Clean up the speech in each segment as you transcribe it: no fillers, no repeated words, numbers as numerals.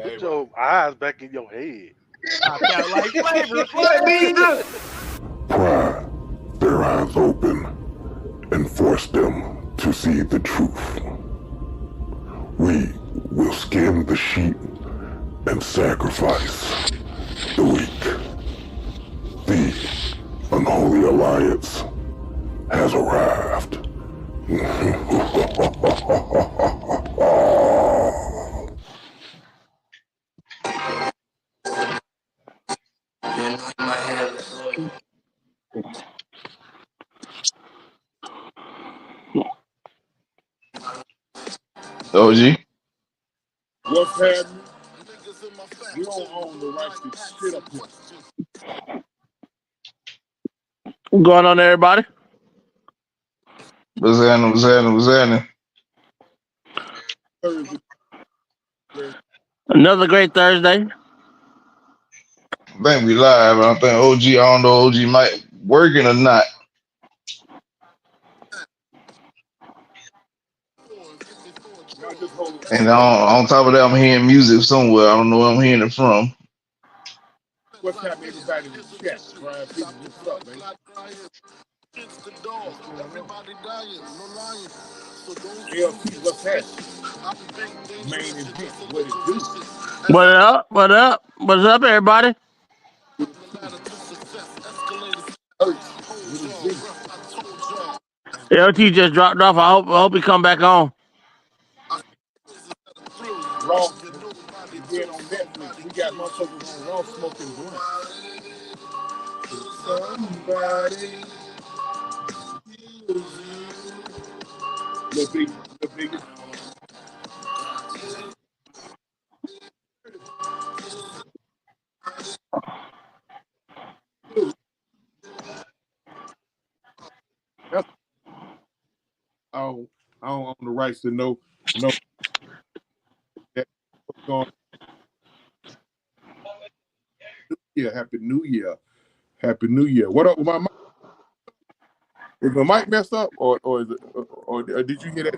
Put your eyes back in your head. Popped out like flavor, Pry their eyes open and force them to see the truth. We will skin the sheep and sacrifice the weak. The unholy alliance has arrived. OG. What's happening? We don't own the rights to shit up here. What's going on, everybody? What's happening? What's happening? What's happening? Thursday. Another great Thursday. I think we live. I think OG. I don't know OG might working or not. Not just holding. And on top of that, I'm hearing music somewhere. I don't know where I'm hearing it from. What's happening, everybody in the chat? Brian Peter, what's up, man? LT, what's happening? Main event, what it do? What up? What up? What's up, everybody? LT just dropped off. I hope he come back on. Raw, again on Netflix. We got motherfuckers on Raw smoking blunt. Somebody, the biggest. Oh, I don't own the rights to know that what's going on. Yeah, Happy New Year. Happy New Year. What up with my mic? Is my mic messed up or is it, or did you hear that?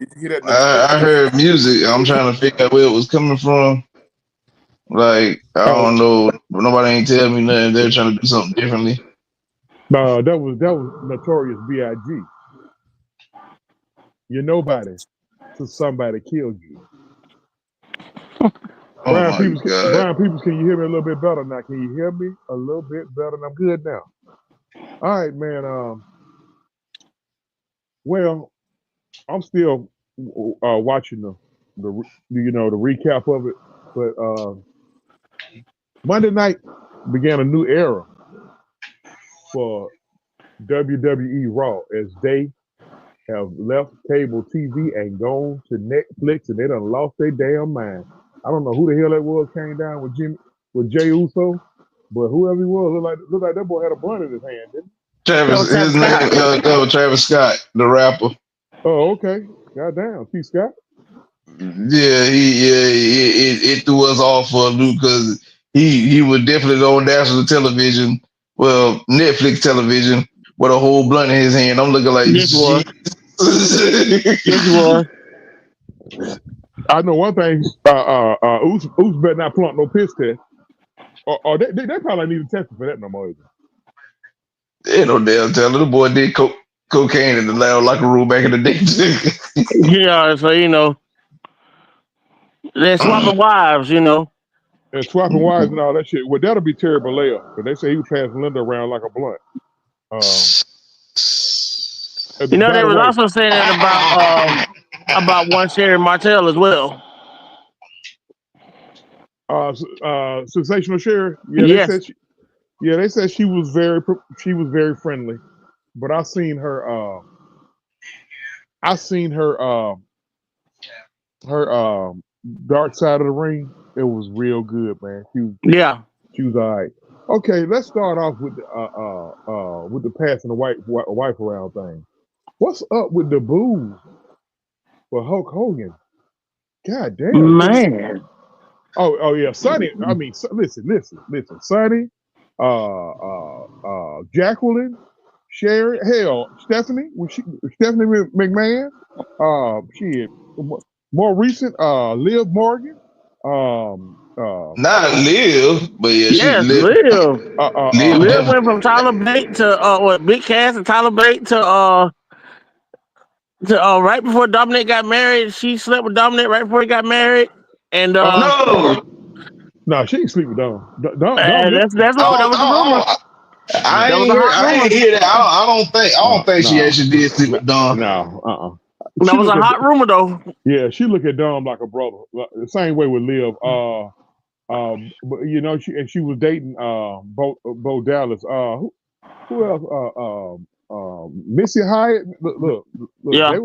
Did you hear that? I heard music. I'm trying to figure out where it was coming from. Like I don't know. Nobody ain't tell me nothing. They're trying to do something differently. That was Notorious B.I.G. You're nobody till somebody killed you. Oh Brian my Peoples, God. Brian Peoples, can you hear me a little bit better now? Can you hear me a little bit better? I'm good now. All right, man. Well, I'm still watching the recap of it, but Monday night began a new era for WWE Raw as they have left cable TV and gone to Netflix, and they done lost their damn mind. I don't know who the hell that was came down with Jay Uso, but whoever he was looked like that boy had a blunt in his hand, didn't he? Travis, his name, Travis Scott, the rapper. Oh, okay. Goddamn, T. Scott. Yeah, it threw us off for a loop because he was definitely on national television, well, Netflix television, with a whole blunt in his hand. I'm looking like, Yes, was. Yes, was. I know one thing. Oos better not flaunt no piss test. Or they probably need to test for that no more. Ain't no damn telling. The boy did cocaine in the locker room back in the day. Yeah, so they're swapping wives. And swapping wives and all that shit. Well, that'll be Terry Bollea, because they say he was passing Linda around like a blunt. They was also saying that about one Sherry Martell as well. Sensational Sherry. Yeah, yes. they said she was very friendly, but I seen her. Her dark side of the ring. It was real good, man. She was all right. Okay, let's start off with the passing the wife around thing. What's up with the boo for Hulk Hogan? God damn, man. Oh yeah, Sonny. I mean, listen. Sonny, Jacqueline, Sherry, hell, Stephanie McMahon. Shit. More recent, Liv Morgan. Not Liv, but yeah, she Yes, Liv. Liv. Liv Liv went definitely. from Tyler Bate to Big Cass and Tyler Bate to right before Dominic got married. She slept with Dominic right before he got married, and Oh no! No, she ain't sleep with Dom. Dom that's what that was the rumor. That was a hot I rumor. ain't hear that. I don't think she actually did sleep with Don. No. That was a hot rumor though. Yeah, she look at Dom like a brother. The same way with Liv. But you know, she was dating Bo Dallas. Who else? Missy Hyatt. Look. Yeah.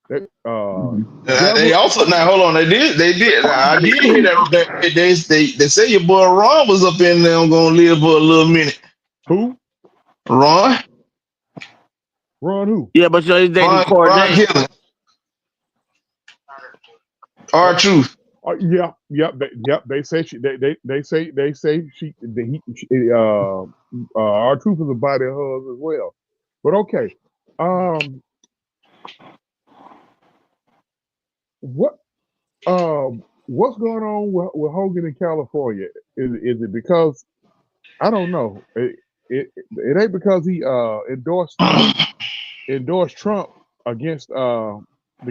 They also now hold on. They did. I did hear that they say your boy Ron was up in there gonna live for a little minute. Who? Ron who? Yeah, but he's dating Cora Ron Jade. Killer. R-Truth. They say R-Truth is a body of hers as well. But okay, what's going on with Hogan in California? Is it because I don't know? It ain't because he endorsed Trump against the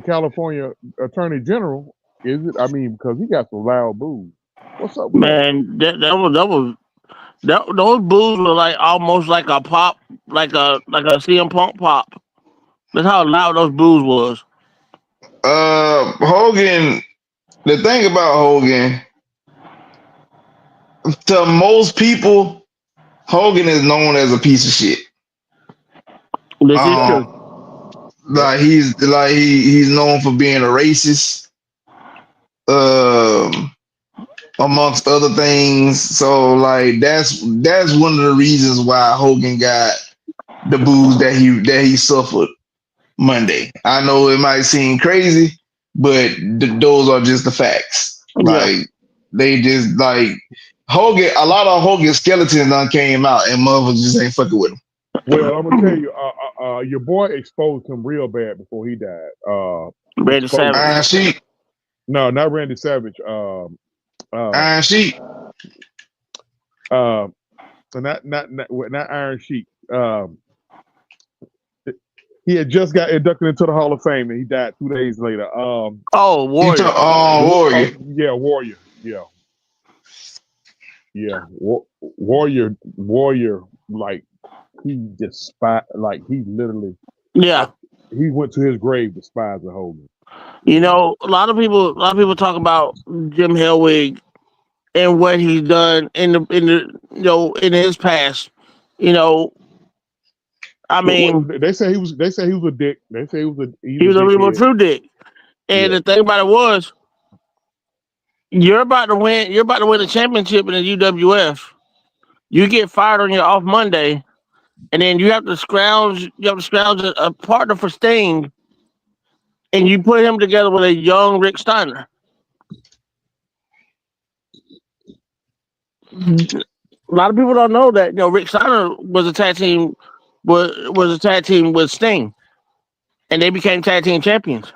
California Attorney General, is it? I mean, because he got some loud boos. What's up with Man, those boos were like almost like a pop, like a CM Punk pop. That's how loud those boos was. Hogan. The thing about Hogan, to most people, Hogan is known as a piece of shit. This is true. He's known for being a racist, amongst other things. So like that's one of the reasons why Hogan got the booze that he suffered Monday. I know it might seem crazy, but those are just the facts. Like they just like Hogan. A lot of Hogan skeletons done came out, and motherfuckers just ain't fucking with him. Well, I'm gonna tell you, your boy exposed him real bad before he died. Randy Savage. Iron Sheik. No, not Randy Savage. Iron Sheik. Not Iron Sheik. He had just got inducted into the Hall of Fame, and he died 2 days later. Warrior. Warrior. Yeah, Warrior. Yeah. Warrior. Like he despised. Like he literally. Yeah. He went to his grave despising Hogan. You know, a lot of people talk about Jim Hellwig and what he's done in his past. You know, I mean, they say he was a dick. They say he was a real true dick. And the thing about it was, you're about to win a championship in the UWF. You get fired on your off Monday, and then you have to scrounge a partner for Sting, and you put him together with a young Rick Steiner. A lot of people don't know that Rick Steiner was a tag team with Sting, and they became tag team champions,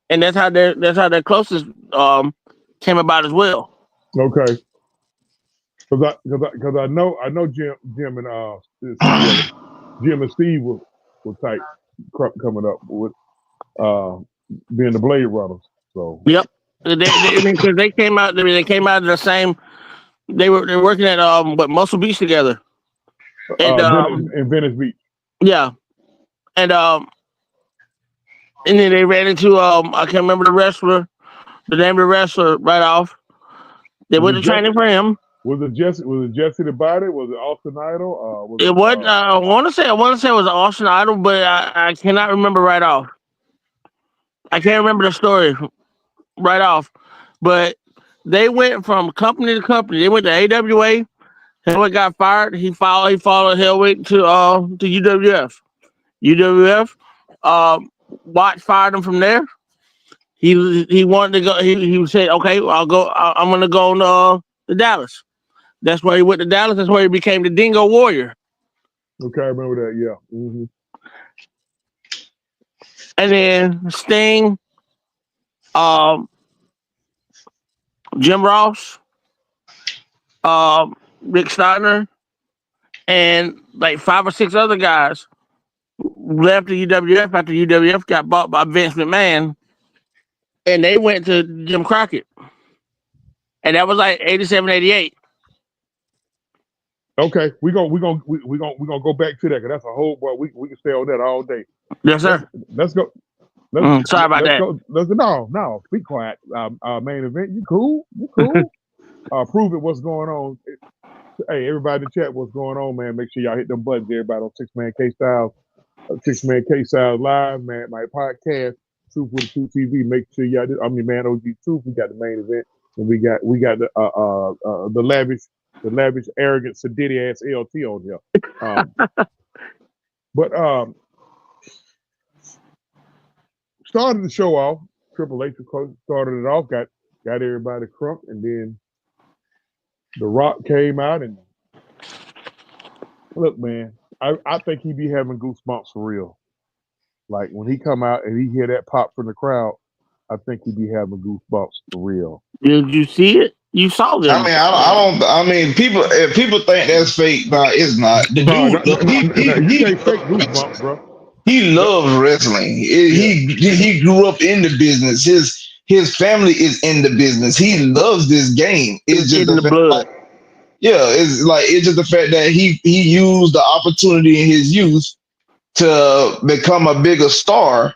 and that's how their closest came about as well. Okay, because I know Jim and Jim and Steve were tight coming up with being the Blade Runners. So yep, because they came out of the same. They were working at Muscle Beach together, and in Venice Beach. Yeah, and then they ran into I can't remember the name of the wrestler right off. They went to training for him. Was it Jesse the Body? Was it Austin Idol? It wasn't. I want to say it was Austin Idol, but I cannot remember right off. I can't remember the story right off, but they went from company to company. They went to AWA. Hellwig got fired. He followed Hellwig to UWF. UWF. Watt fired him from there. He wanted to go. He said, "Okay, I'll go. I'm going to go to Dallas." That's where he went to Dallas. That's where he became the Dingo Warrior. Okay, I remember that. Yeah. Mm-hmm. And then Sting, Jim Ross, Rick Steiner, and like 5 or 6 other guys left the UWF after UWF got bought by Vince McMahon, and they went to Jim Crockett, and that was like 87, 88. Okay, we're gonna go back to that because that's a whole boy. We can stay on that all day. Yes, sir. Let's go. Sorry about that. No, be quiet. Main event. You cool? You cool? Prove it. What's going on? Hey, everybody in the chat, what's going on, man? Make sure y'all hit them buttons. Everybody on 6Man K Styles, 6Man K Styles live, man. My podcast, Truth with the Truth TV. Make sure y'all. I'm your man, OG Truth. We got the main event, and we got the lavish, arrogant, sedity ass LT on here. But started the show off. Triple H started it off. Got everybody crunk, and then The Rock came out and look, man. I think he be having goosebumps for real. Like when he come out and he hear that pop from the crowd, I think he be having goosebumps for real. Did you see it? You saw them. I mean, I don't. I mean, if people think that's fake, but it's not. The dude, you can't fake goosebumps, bro. He loves wrestling. He grew up in the business. His family is in the business. He loves this game. It's just in the blood. It's just the fact that he used the opportunity in his youth to become a bigger star,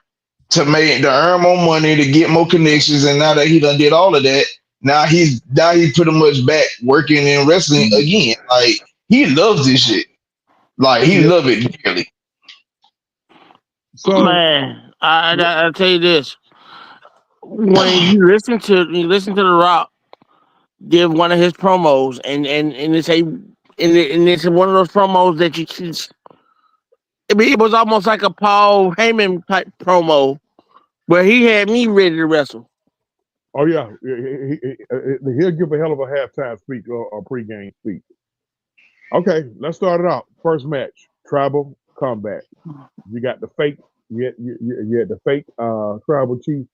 to earn more money, to get more connections, and now that he done did all of that, now he's pretty much back working in wrestling again. Like he loves this shit. Like he loves it dearly. So, man, I tell you this: when you listen to The Rock give one of his promos, and it's one of those promos that you can. I mean, it was almost like a Paul Heyman type promo where he had me ready to wrestle. Oh yeah, he'll give a hell of a halftime speech or pregame speech. Okay, let's start it out. First match, Tribal Combat. You got the fake. You had the fake Tribal Chief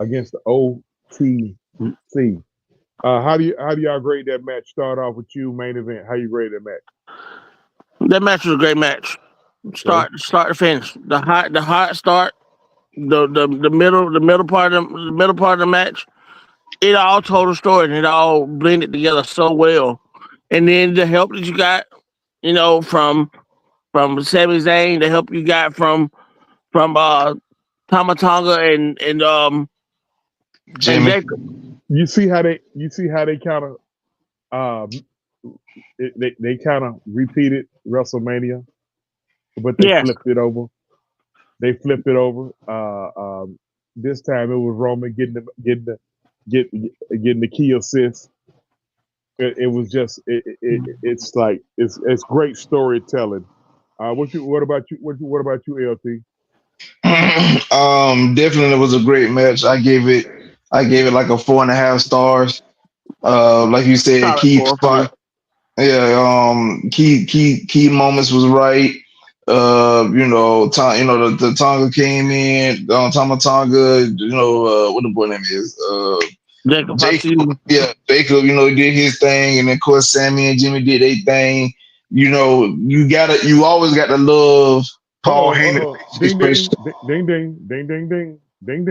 against the OTC. How do y'all grade that match? Start off with you, main event. How you grade that match? That match was a great match. Start to finish. The hot start. The middle part of the match. It all told a story and it all blended together so well. And then the help that you got, from Sami Zayn, the help you got from Tama Tonga and Jimmy. Jacob. You see how they kind of they kind of repeated WrestleMania, but they flipped it over. This time it was Roman getting the key assist. It was just it's great storytelling. What about you, LT? Definitely was a great match. I gave it like a 4.5 stars. Like you said, key moments was right. The Tonga came in, Tama Tonga, what the boy name is, Jacob. Yeah, Jacob, he did his thing, and of course Sammy and Jimmy did their thing. You always got to love Paul Heyman. Ding ding ding ding ding ding ding ding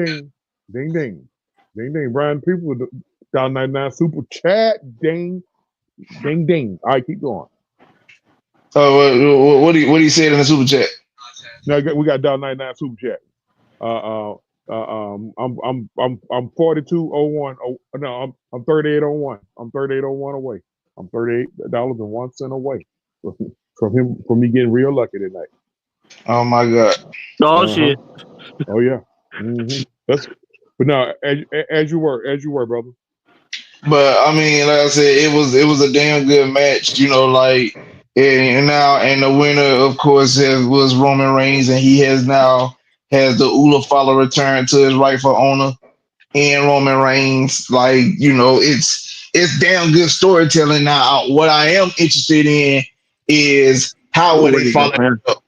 ding ding ding ding. Brian, people with the $1.99 super chat. Ding ding ding. All right, keep going. What do you say in the super chat? No, we got $1.99 super chat. I'm 4201. No, I'm 3801. I'm 3801 away. I'm $38.01 away from me getting real lucky tonight. Oh my God! Oh shit! Oh yeah. Mm-hmm. But no, as you were, brother. But I mean, like I said, it was a damn good match. And the winner, of course, was Roman Reigns, and he has the Ula Fala return to his rightful owner, and Roman Reigns. It's damn good storytelling. Now, what I am interested in is how will they follow it up?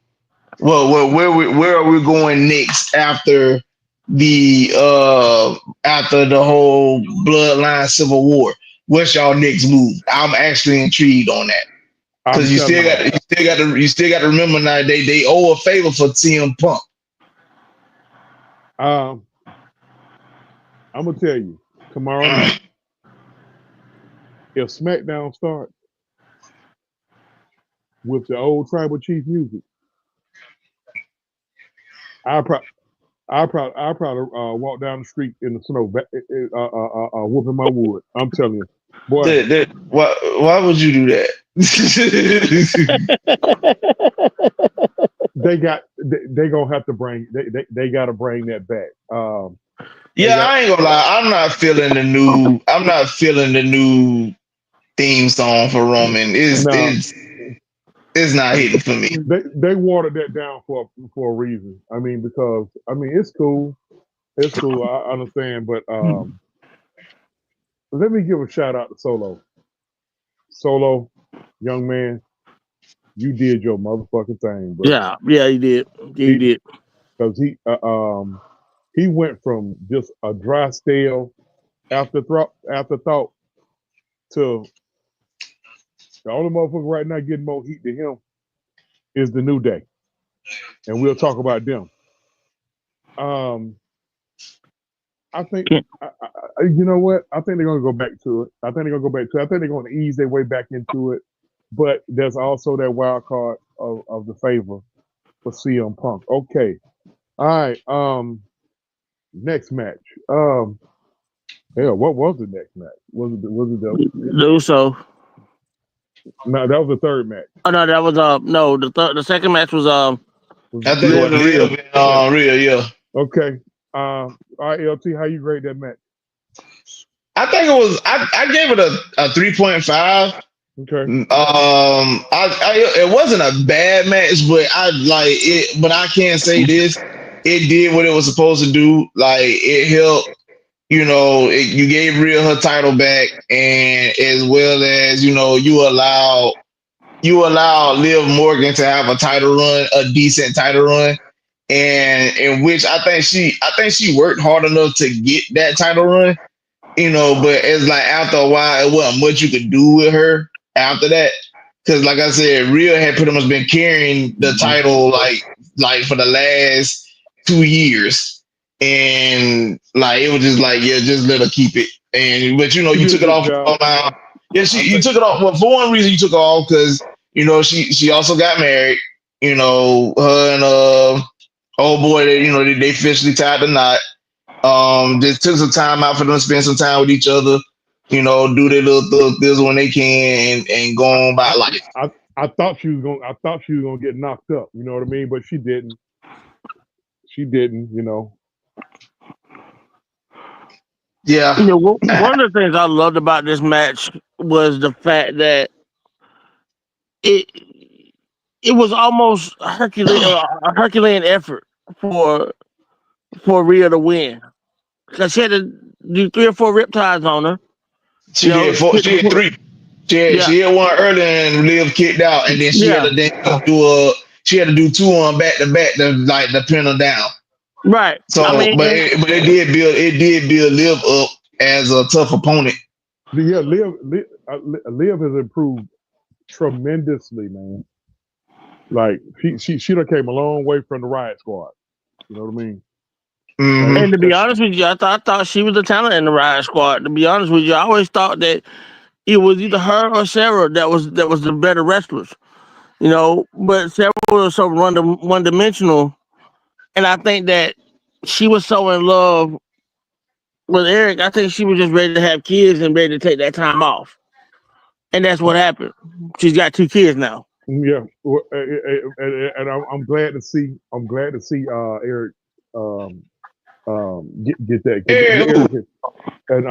Well, where are we going next after the after the whole Bloodline Civil War? What's y'all next move? I'm actually intrigued on that I'm because you telling still got to remember now they owe a favor for CM Punk. I'm gonna tell you tomorrow night if SmackDown starts with the old Tribal Chief music, I probably walk down the street in the snow, whooping my wood. I'm telling you, boy. Why would you do that? They gonna have to bring they got to bring that back. I ain't gonna lie. I'm not feeling the new theme song for Roman. It's not hitting for me. They watered that down for a reason. I mean, because it's cool. It's cool. I understand, but let me give a shout out to Solo. Solo, young man, you did your motherfucking thing, bro. Yeah, he did. He did. Because he went from just a dry, stale afterthought to the only motherfucker right now getting more heat to him is the New Day, and we'll talk about them. I think you know what? I think they're gonna go back to it. I think they're gonna ease their way back into it. But there's also that wild card of the favor for CM Punk. Okay. All right. Next match. Hell, what was the next match? Was it the Uso? No, that was the third match. Oh no, that was no. The second match was I think it was Rhea, yeah. Okay. All right, LT, how you grade that match? I think it was. I gave it a 3.5. Okay. It wasn't a bad match, but I like it. But I can't say this. It did what it was supposed to do. Like it helped. You know, you gave Rhea her title back, and as well as you allow Liv Morgan to have a title run, a decent title run, and in which I think she worked hard enough to get that title run. You know, but it's like after a while, it wasn't much you could do with her after that. Because, like I said, Rhea had pretty much been carrying the title like for the last 2 years, and like it was just like, yeah, just let her keep it. And but you took it off. Yeah, you took it off. Well, for one reason, you took it off because she also got married. You know, her and old boy, they officially tied the knot. Just took some time out for them to spend some time with each other, do their little things when they can and go on by life. I thought she was gonna get knocked up, you know what I mean? But she didn't. Yeah. One of the things I loved about this match was the fact that it was almost a Herculean effort for Rhea to win. Because she had to do 3 or 4 riptides on her. She did 4. She had 3. She had one earlier and Liv kicked out, and then she had to do 2 on back to back to pin her down. Right. So, but it did build Liv up as a tough opponent. Yeah, Liv has improved tremendously, man. Like she done came a long way from the Riot Squad. You know what I mean? Mm-hmm. And to be honest with you, I thought she was the talent in the Riot Squad. To be honest with you, I always thought that it was either her or Sarah that was the better wrestlers. But Sarah was so one-dimensional, and I think that she was so in love with Eric. I think she was just ready to have kids and ready to take that time off, and that's what happened. She's got 2 kids now. Yeah, and I'm glad to see. Eric get that. Eric, and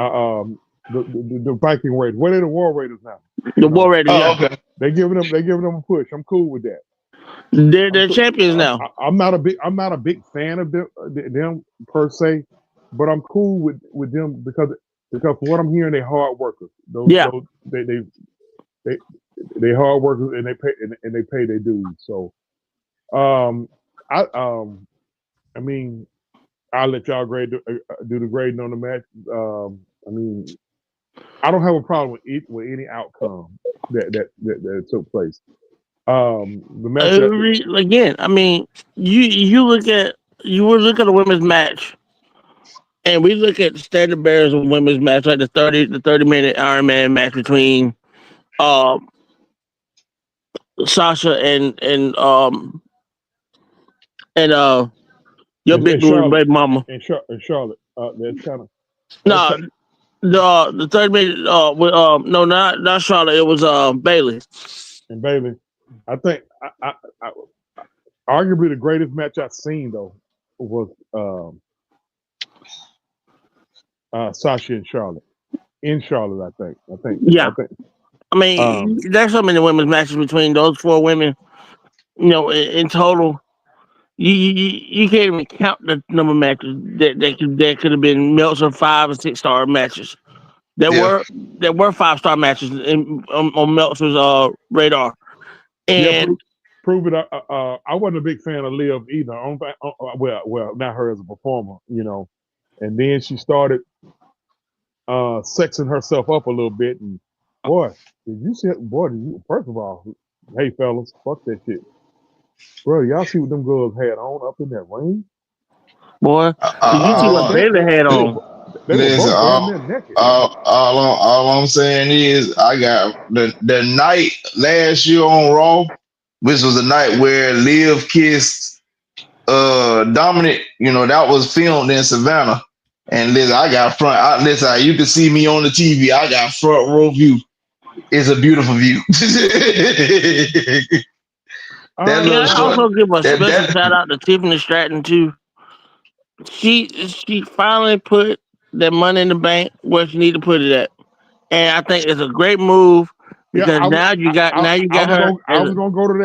the Viking Raiders. What are the War Raiders now? The War Raiders. Oh, okay. They giving them a push. I'm cool with that. They're champions now. I'm not a big fan of them per se, but I'm cool with them because from what I'm hearing, they're hard workers. They hard workers and they pay their dues. So, I I'll let y'all do the grading on the match. I mean, I don't have a problem with any outcome that took place. The match Again, I mean, you look at a women's match, and we look at the standard bearers of women's match, like the 30-minute Iron Man match between Sasha and your big dude baby mama. And Charlotte. That's kind of no. The 30-minute no, not Charlotte. It was Bayley. And Bayley, I think I arguably the greatest match I've seen though was Sasha and Charlotte. In Charlotte, I think. Yeah. I mean, there's so many women's matches between those four women. You know, in total, you can't even count the number of matches that could have been Meltzer 5 and 6 star matches. There were 5-star matches on Meltzer's radar. And prove it. I wasn't a big fan of Liv either. Well, not her as a performer, you know. And then she started sexing herself up a little bit. And boy, first of all, hey fellas, fuck that shit. Bro, y'all see what them girls had on up in that ring? Boy, you see what Bayley had on. Listen, all I'm saying is I got the night last year on Raw, which was the night where Liv kissed Dominic. You know, that was filmed in Savannah. And listen, I got listen, you can see me on the TV. I got front row view. It's a beautiful view. I also give a special shout out to Tiffany Stratton too. She finally put that Money in the Bank where she need to put it at, and I think it's a great move because now you got her. I was gonna go to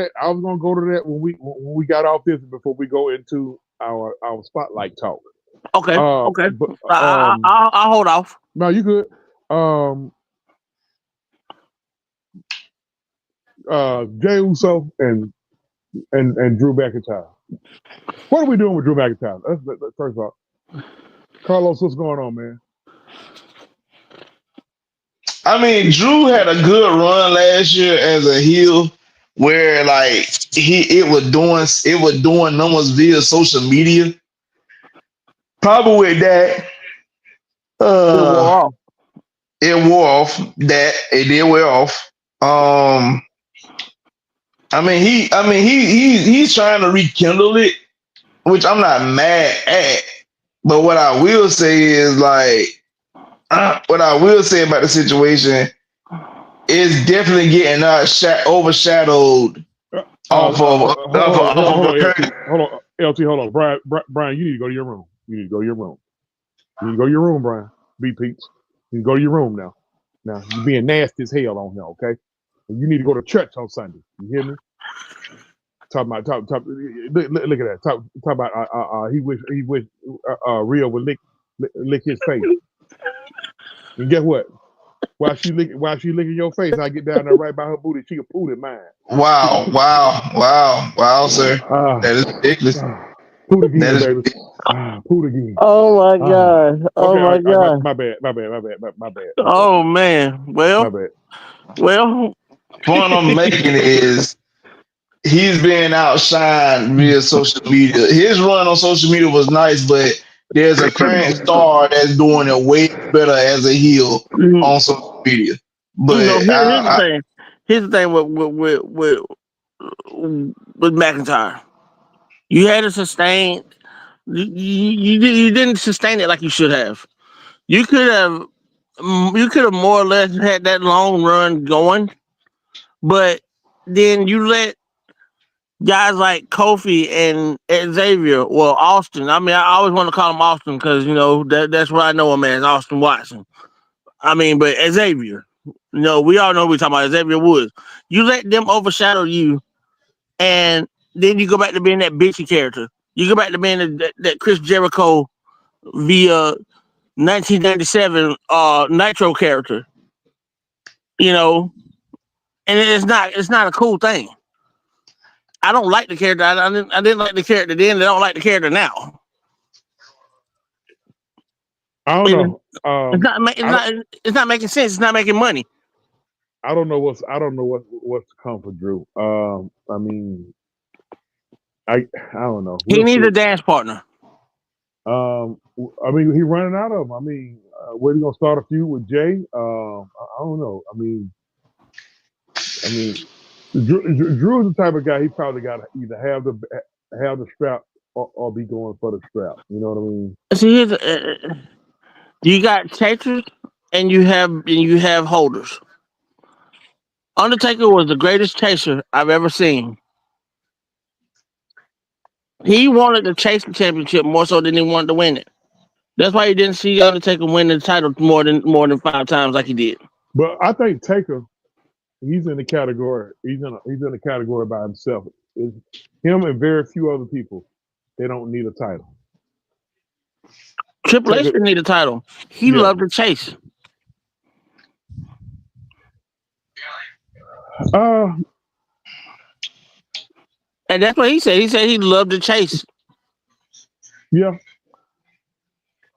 that when we got off this before we go into our spotlight talk. Okay. But, I'll hold off. No, you good. Jey Uso and Drew McIntyre. What are we doing with Drew McIntyre? Let's first of all, Carlos, what's going on, man? I mean, Drew had a good run last year as a heel, where like it was doing numbers via social media. Probably with that, it wore off. That it did wear off. I mean, he's trying to rekindle it, which I'm not mad at. But what I will say is like, what I will say about the situation is definitely getting overshadowed off of. Hold on, LT. Hold on, Brian. You need to go to your room. You need to go to your room. Brian. Be Pete's. You need to go to your room now. Now you're being nasty as hell on here, okay? You need to go to church on Sunday. You hear me? Look at that. Talk about he wish Rhea would lick his face. And guess what? While she licking your face, I get down there right by her booty. She can pull it mine. Wow, sir. That is ridiculous. Pull again, baby. Pull again. Oh my God. My God. My bad. Oh man. Well. My bad. Well. Point I'm making is he's being outshined via social media. His run on social media was nice, but there's a current star that's doing it way better as a heel on social media. But here's the thing with McIntyre. You had to sustain. You didn't sustain it like you should have. You could have more or less had that long run going, but then you let guys like Kofi and Xavier, well, Austin. I mean, I always want to call him Austin because, you know, that's what I know him as, Austin Watson. I mean, but Xavier, you know, we all know we're talking about Xavier Woods. You let them overshadow you, and then you go back to being that bitchy character. You go back to being that Chris Jericho via 1997 Nitro character. You know, and it's not a cool thing. I don't like the character. I didn't like the character then. I don't like the character now. I don't know. It's not making sense. It's not making money. I don't know what's to come for Drew. I mean, I don't know. He needs a dance partner. I mean, he running out of them. I mean, where he gonna start a feud with Jay? I don't know. I mean, Drew is the type of guy. He probably got to either have the strap or be going for the strap. You know what I mean? See, you got chasers and you have holders. Undertaker was the greatest chaser I've ever seen. He wanted to chase the championship more so than he wanted to win it. That's why you didn't see Undertaker win the title more than 5 times like he did. But I think Taker, he's in the category. He's in a category by himself. It's him and very few other people. They don't need a title. Triple H didn't need a title. He loved to chase. And that's what he said. He said he loved to chase. Yeah.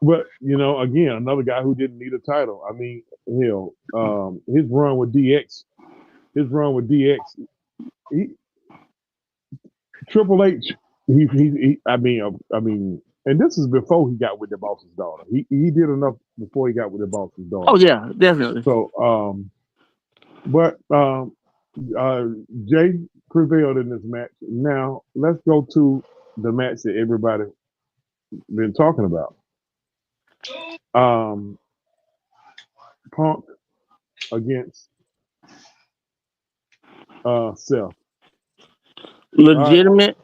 But, again, another guy who didn't need a title. I mean, his run with DX, Triple H, I mean, and this is before he got with the boss's daughter. He did enough before he got with the boss's daughter. Oh yeah, definitely. So, Jay prevailed in this match. Now let's go to the match that everybody been talking about. Punk against Seth. Legitimate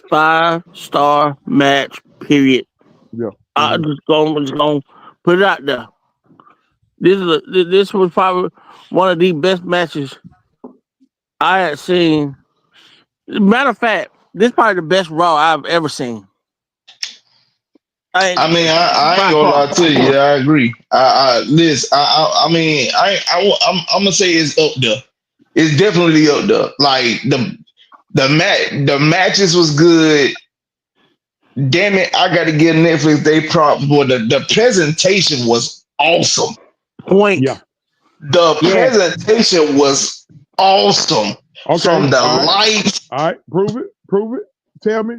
5-star match. Period. Yeah. I'm just gonna put it out there. This was probably one of the best matches I had seen. Matter of fact, this is probably the best Raw I've ever seen. I mean, I ain't gonna lie to you. Yeah, I agree. I mean, I'm gonna say it's up there. It's definitely up there. Like the matches was good. Damn it, I got to give Netflix they props. But the presentation was awesome. Point. Yeah. The presentation was awesome. Okay. From the lights. All right, prove it. Tell me.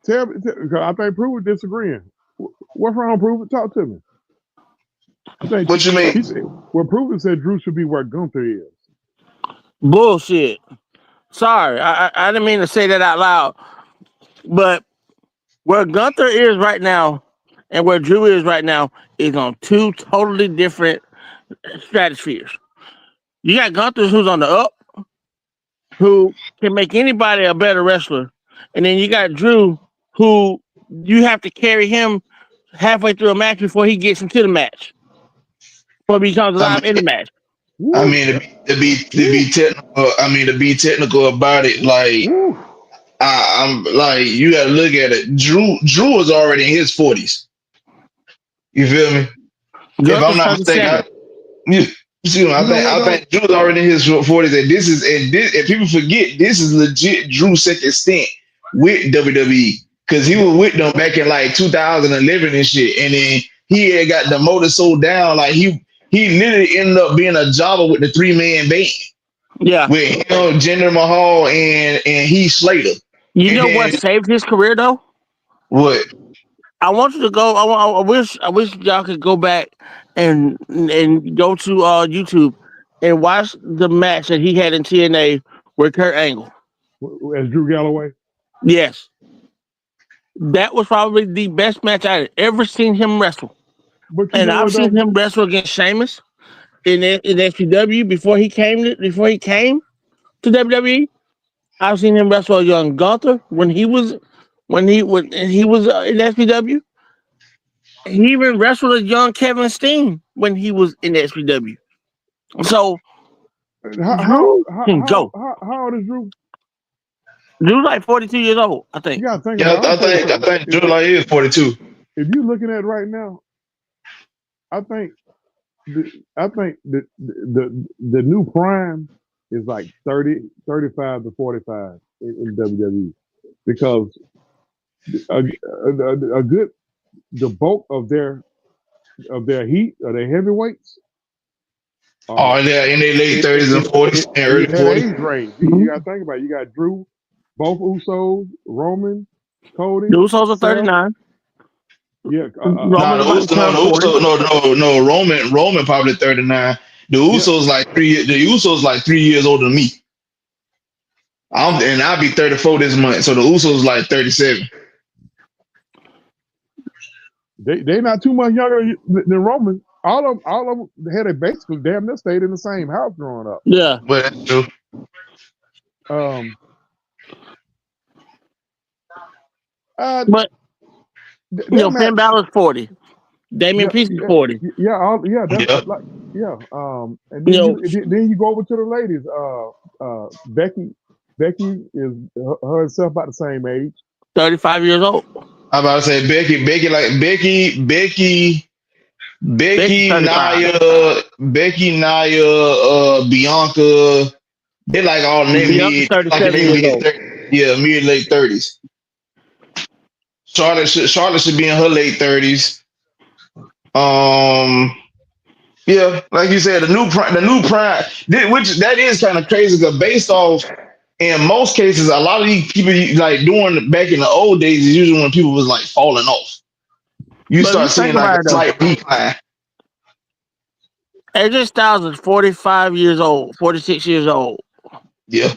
Because I think Prove it disagreeing. What's wrong, Prove it? Talk to me. What you mean? Prove it said Drew should be where Gunther is. Bullshit. Sorry, I didn't mean to say that out loud. But where Gunther is right now and where Drew is right now is on 2 totally different stratospheres. You got Gunther who's on the up, who can make anybody a better wrestler. And then you got Drew, who you have to carry him halfway through a match before he gets into the match. Before he becomes alive in the match. I mean, to be technical. I mean, to be technical about it, like I'm like you got to look at it. Drew was already in his 40s. You feel me? If I'm not mistaken, I think Drew's already in his 40s, and and people forget this is legit Drew's second stint with WWE because he was with them back in like 2011 and shit, and then he had got demoted so down like he literally ended up being a jobber with the 3-man band. Yeah, with him, Jinder Mahal, and Heath Slater. You know what saved his career though? What? I want you to go. I wish y'all could go back and go to YouTube and watch the match that he had in TNA with Kurt Angle. As Drew Galloway? Yes. That was probably the best match I had ever seen him wrestle. And I've seen him wrestle against Sheamus in FCW before he came to WWE. I've seen him wrestle a young Gunther when he was in SPW. He even wrestled a young Kevin Steen when he was in SPW. So Drew can go. How old is Drew? Drew's like 42 years old, I think. I think Drew like is 42. If you're looking at it right now, I think the new prime is like 35 to 45 in WWE because the bulk of their of their heat or their heavyweights. Oh, they're in their late 30s and 40s and early in that 40s. age range. You got to think about it. You got Drew, both Usos, Roman, Cody. The Usos are Seth. 39. Yeah. Roman's about to turn 40. No. Roman probably 39. The Usos like 3 years. The Usos like 3 years older than me. I'll be 34 this month. So the Usos like 37. They not too much younger than Roman. All of them had a basically damn near stayed in the same house growing up. Yeah. But that's true. But Finn Balor's 40. Damian Priest is 40. And then you go over to the ladies. Becky is herself about the same age. 35 years old. I'm about to say Becky, Nia, Bianca. They like all mid late 30s. Charlotte should be in her late 30s. Yeah, like you said, the new prime, which that is kind of crazy because based off, in most cases, a lot of these people like doing back in the old days is usually when people was like falling off. You start seeing like a slight decline. AJ Styles is 45 years old, 46 years old. Yeah.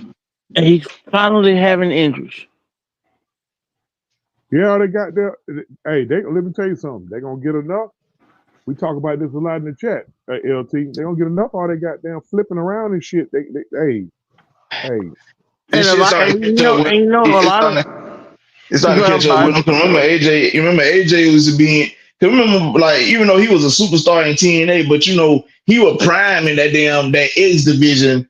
And he's finally having injuries. Yeah, they got their. Hey, let me tell you something. They're gonna get enough. We talk about this a lot in the chat, LT. They're gonna get enough. All they got damn flipping around and shit. Hey. It's starting to catch up. Remember AJ was being. Remember, like, even though he was a superstar in TNA, but he was prime in that X division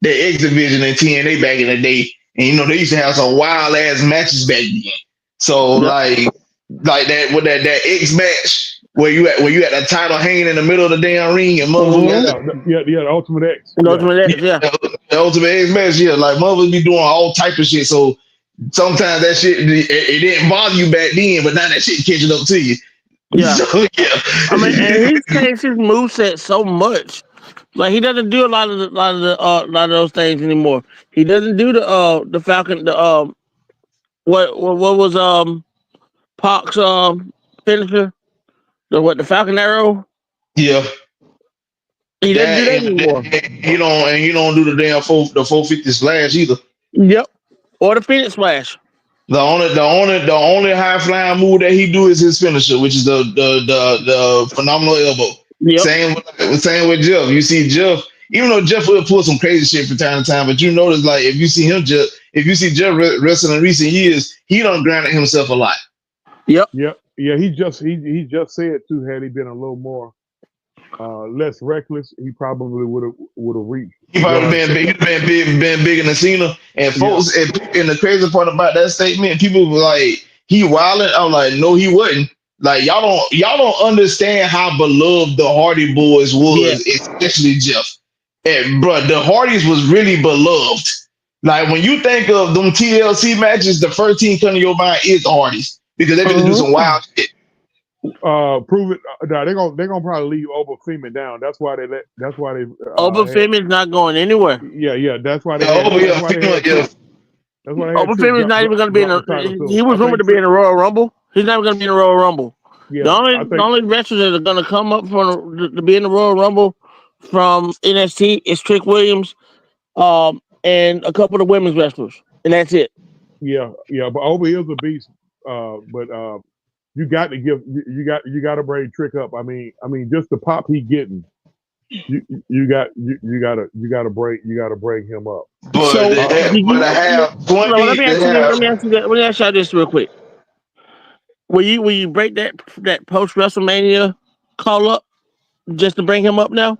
in TNA back in the day, and they used to have some wild ass matches back then. So like that with that X match where you had the title hanging in the middle of the damn ring and the Ultimate X. The Ultimate X match, like motherfuckers be doing all type of shit. So sometimes that shit it didn't bother you back then, but now that shit catching up to you. Yeah. So, I mean, and he's changed his moveset so much. Like he doesn't do a lot of those things anymore. He doesn't do the Falcon what was Pac's finisher? The Falcon Arrow? Yeah. He doesn't do that anymore. You don't do the damn 450 slash either. Yep. Or the Phoenix Splash. The only high flying move that he do is his finisher, which is the phenomenal elbow. Yep. Same with Jeff. You see Jeff, even though Jeff will pull some crazy shit from time to time, but you notice like if you see Jeff wrestling in recent years, he done grounded himself a lot. Yep. Yeah. He just said too. Had he been a little more less reckless, he probably would have reached. He probably been bigger than Cena. And folks, and the crazy part about that statement, people were like, he wilding. I'm like, no, he wasn't. Like y'all don't understand how beloved the Hardy Boys was, especially Jeff. And bro, the Hardys was really beloved. Like when you think of them TLC matches, the first team coming to your mind is the Hardys because they're gonna do some wild shit. Prove it. They're gonna probably leave Oba Femi down. That's why they. Oba Femi's not going anywhere. Yeah. That's why they. Oba Femi's not even gonna be in the. He was rumored to be in the Royal Rumble. He's not going to be in the Royal Rumble. Yeah, the only wrestlers that are going to come up to be in the Royal Rumble from NXT is Trick Williams, and a couple of women's wrestlers, and that's it. Yeah. But Oba is a beast. But you got to bring Trick up. I mean, just the pop he getting. You got to bring him up. Let me ask you this real quick. Will you break that post WrestleMania call up just to bring him up now?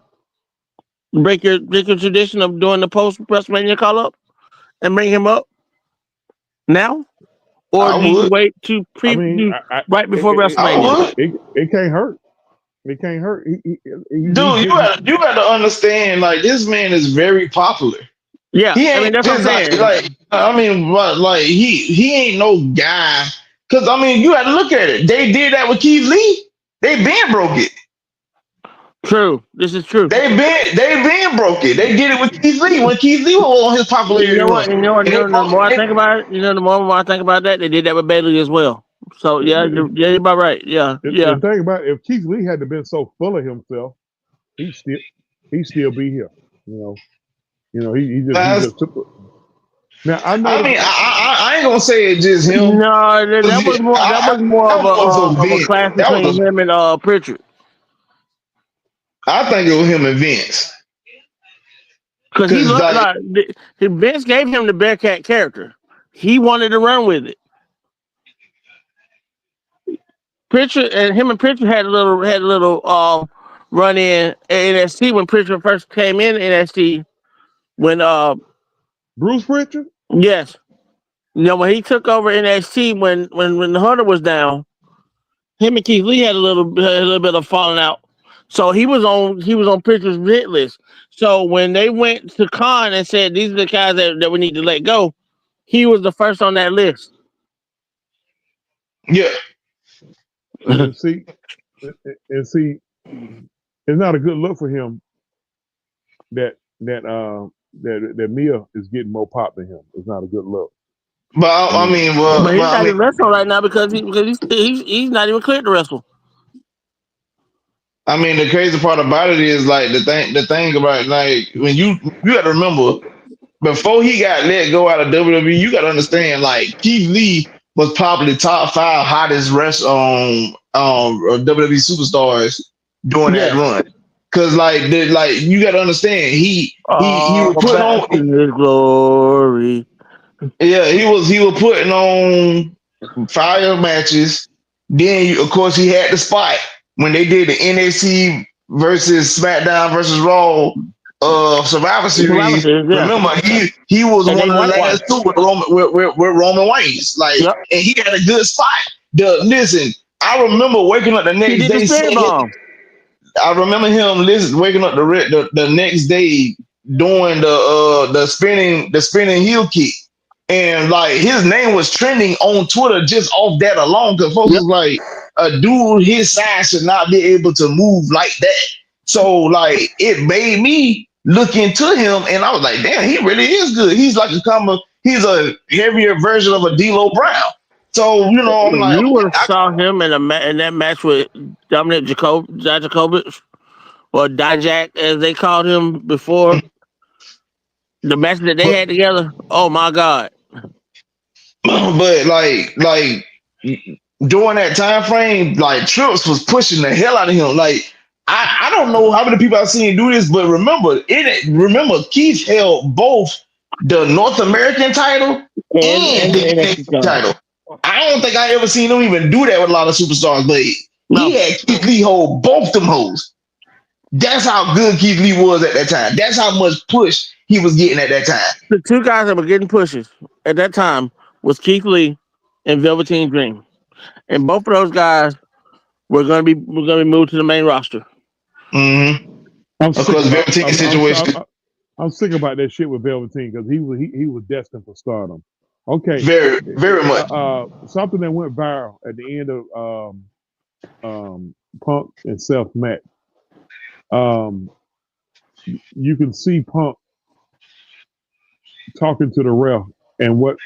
Break your tradition of doing the post WrestleMania call up and bring him up now, or do you wait to right before WrestleMania? It can't hurt. It can't hurt. Dude, you got to understand. Like this man is very popular. Yeah, that's what I'm saying. He ain't no guy. Because, you got to look at it. They did that with Keith Lee. They been broke it. True. This is true. They been broke it. They did it with Keith Lee when Keith Lee was on his You popularity know what? run. You know what? And You they know, the broke more I it. think about it, the more I think about that, they did that with Bailey as well. So yeah, you're about right. Yeah, yeah. The thing about it, if Keith Lee hadn't been so full of himself, he'd still be here. He just took. Now I know. I mean, I ain't gonna say it's just him. No, that was more. That was more That was of a Vince. clash That was between him and Pritchard. I think it was him and Vince. Because he looked like Vince gave him the Bearcat character. He wanted to run with it. Pritchard and Pritchard had a little run in NXT when Pritchard first came in NXT. When Bruce Pritchard. Yes, when he took over NXT when the Hunter was down, him and Keith Lee had a little bit of falling out. So he was on Pritchard's hit list. So when they went to Khan and said these are the guys that we need to let go, he was the first on that list. Yeah. And see, it's not a good look for him that Mia is getting more pop than him. It's not a good look. But I mean, but he's not even wrestling right now because he's not even cleared to wrestle. I mean, the crazy part about it is like the thing about like when you got to remember before he got let go out of WWE, you got to understand like Keith Lee was probably top 5 hottest WWE superstars during that run. Cause like you got to understand he was putting on his glory. Yeah, he was putting on fire matches. Then of course he had the spot when they did the NXT versus SmackDown versus Raw Survivor Series. Remember, he was one of the last two with Roman Reigns. Like, and he had a good spot. Listen, I remember waking up the next day. I remember him waking up the next day doing the spinning heel kick. And like his name was trending on Twitter just off that alone, because folks was like, a dude his size should not be able to move like that. So like it made me look into him, and I was like, damn, he really is good. He's like he's a heavier version of a D'Lo Brown. So I'm like, you would have saw him in that match with Dominic Dijakovic, or Dijak as they called him before. The match that they had together. Oh my God. But like during that time frame, like Trips was pushing the hell out of him. Like I don't know how many people I've seen do this, but remember Keith held both the North American title and the NXT title. I don't think I ever seen him even do that with a lot of superstars, but he had Keith Lee hold both them hoes. That's how good Keith Lee was at that time. That's how much push he was getting at that time. The two guys that were getting pushes at that time was Keith Lee and Velveteen Dream, and both of those guys were going to be moved to the main roster. Mm-hmm. I'm sick about that shit with Velveteen because he was destined for stardom. Okay, very very much. Something that went viral at the end of Punk and Seth match. You can see Punk talking to the ref, and what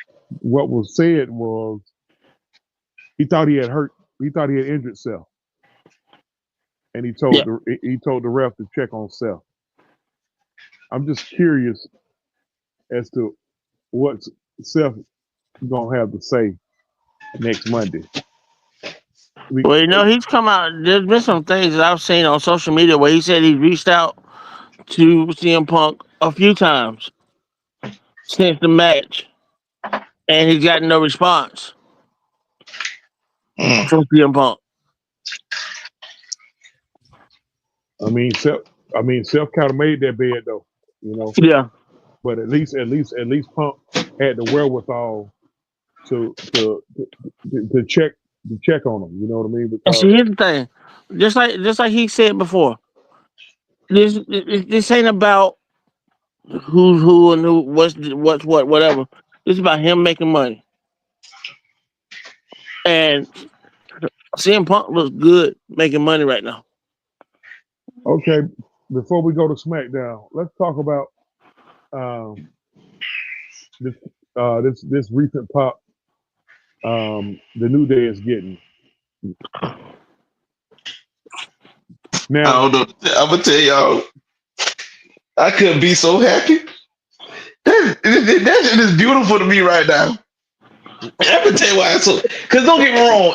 was said was he thought he had injured Seth, and he told the ref to check on Seth. I'm just curious as to what Seth gonna have to say next Monday. Well, he's come out. There's been some things that I've seen on social media where he said he reached out to CM Punk a few times since the match, and he's gotten no response from CM Punk. I mean, Seth kind of made that bed though, Yeah. But at least Punk had the wherewithal to check on him. You know what I mean? Because, see, here's the thing, just like he said before, this ain't about who's who and what's what, whatever. It's about him making money. And CM Punk looks good making money right now. Okay, before we go to SmackDown, let's talk about this this recent pop the New Day is getting. I Now, don't know. I'm gonna tell y'all, I couldn't be so happy. That shit is beautiful to me right now. I'm gonna tell you why. So, cause don't get me wrong,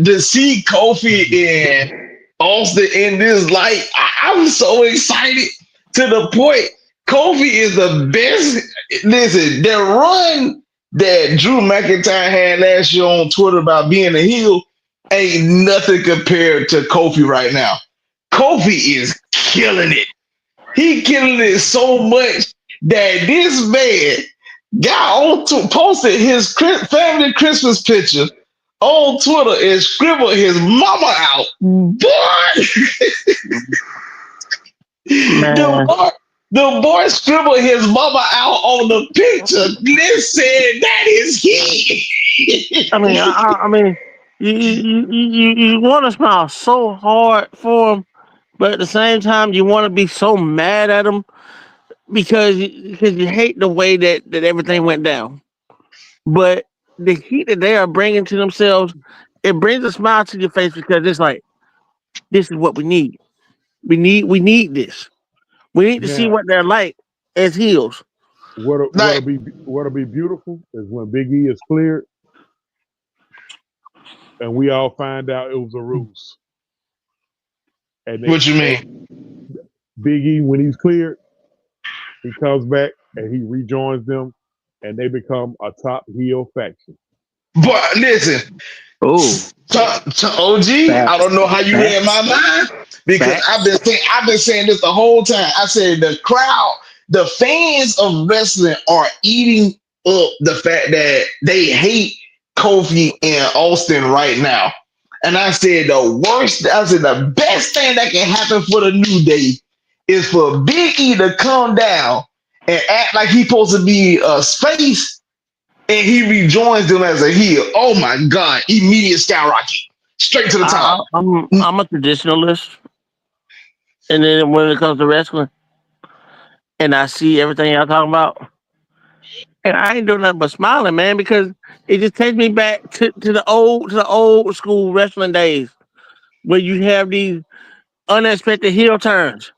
to see Kofi and Austin in this light, I'm so excited to the point. Kofi is the best. Listen, that run that Drew McIntyre had last year on Twitter about being a heel ain't nothing compared to Kofi right now. Kofi is killing it. He killing it so much that this man got on to posted his family Christmas picture on Twitter and scribbled his mama out. Boy, Man, the boy scribbled his mama out on the picture. Listen, that is he. I mean, I mean, you want to smile so hard for him, but at the same time, you want to be so mad at him because you hate the way that everything went down. But the heat that they are bringing to themselves, it brings a smile to your face because it's like this is what we need. We need this. We need to see now what they're like as heels. what'll Like, be beautiful is when Big E is cleared and we all find out it was a ruse. And what you mean? Big E, when he's cleared, he comes back and he rejoins them, and they become a top heel faction. But listen, Oh, to OG, I don't know how you read my mind because facts. I've been saying this the whole time. I said the crowd, the fans of wrestling are eating up the fact that they hate Kofi and Austin right now. And I said the best thing that can happen for the New Day is for Big E to come down and act like he's supposed to be a space and he rejoins them as a heel. Oh my God! Immediate skyrocket, straight to the top. I'm a traditionalist, and then when it comes to wrestling, and I see everything y'all talking about, and I ain't doing nothing but smiling, man, because it just takes me back to the old school wrestling days where you have these unexpected heel turns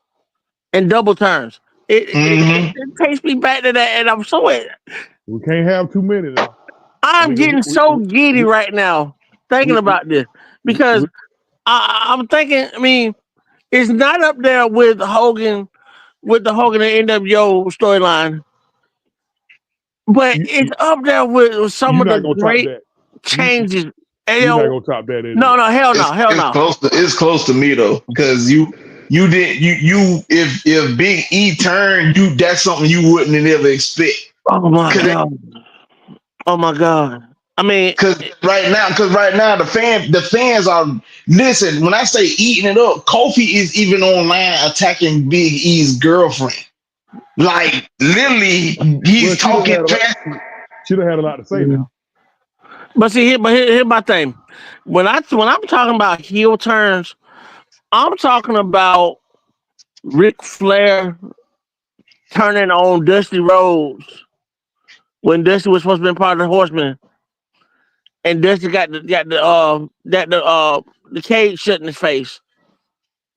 and double turns. Mm-hmm. It takes me back to that, and We can't have too many now. I'm getting so giddy we, right now thinking we, about this because we, I'm thinking. I mean, it's not up there with the Hogan and NWO storyline, but you, it's up there with some you're of the not gonna top great that. changes. And, You're not gonna top that, is no, it? no, hell no, It's hell no. it's close to me though, because you didn't you if Big E turned you, that's something you wouldn't have never expect. Oh my Cause god. Oh my god. I mean, because right now the fans are, listen. When I say eating it up, Kofi is even online attacking Big E's girlfriend. Like literally, Well, he's talking trash. she'd have had a lot to say now. but see, here's my thing. When I'm talking about heel turns, I'm talking about Ric Flair turning on Dusty Rhodes when Dusty was supposed to be part of the Horsemen, and Dusty the cage shut in his face,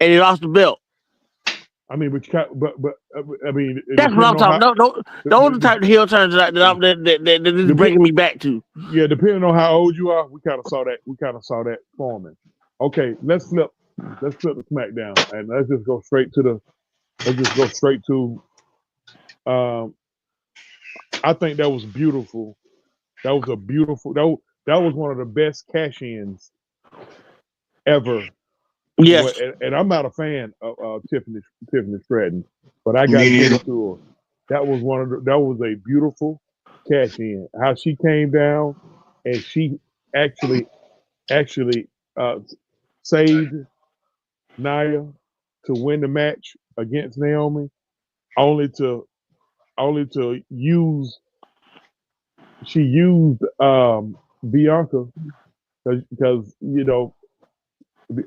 and he lost the belt. I mean, but I mean, That's what I'm depending on talking. how Those are the type of heel turns that is bringing me back to. yeah, depending on how old you are, we kind of saw that. We kind of saw that forming. Okay, let's flip the SmackDown and let's just go straight to Um, I think that was beautiful. That was a beautiful. That was one of the best cash-ins ever. Yes, And I'm not a fan of Tiffany Stratton, but I got Me to give neither. it to her. That was a beautiful cash in. How she came down and she actually uh, saved Nia to win the match against Naomi, only to use she used Bianca because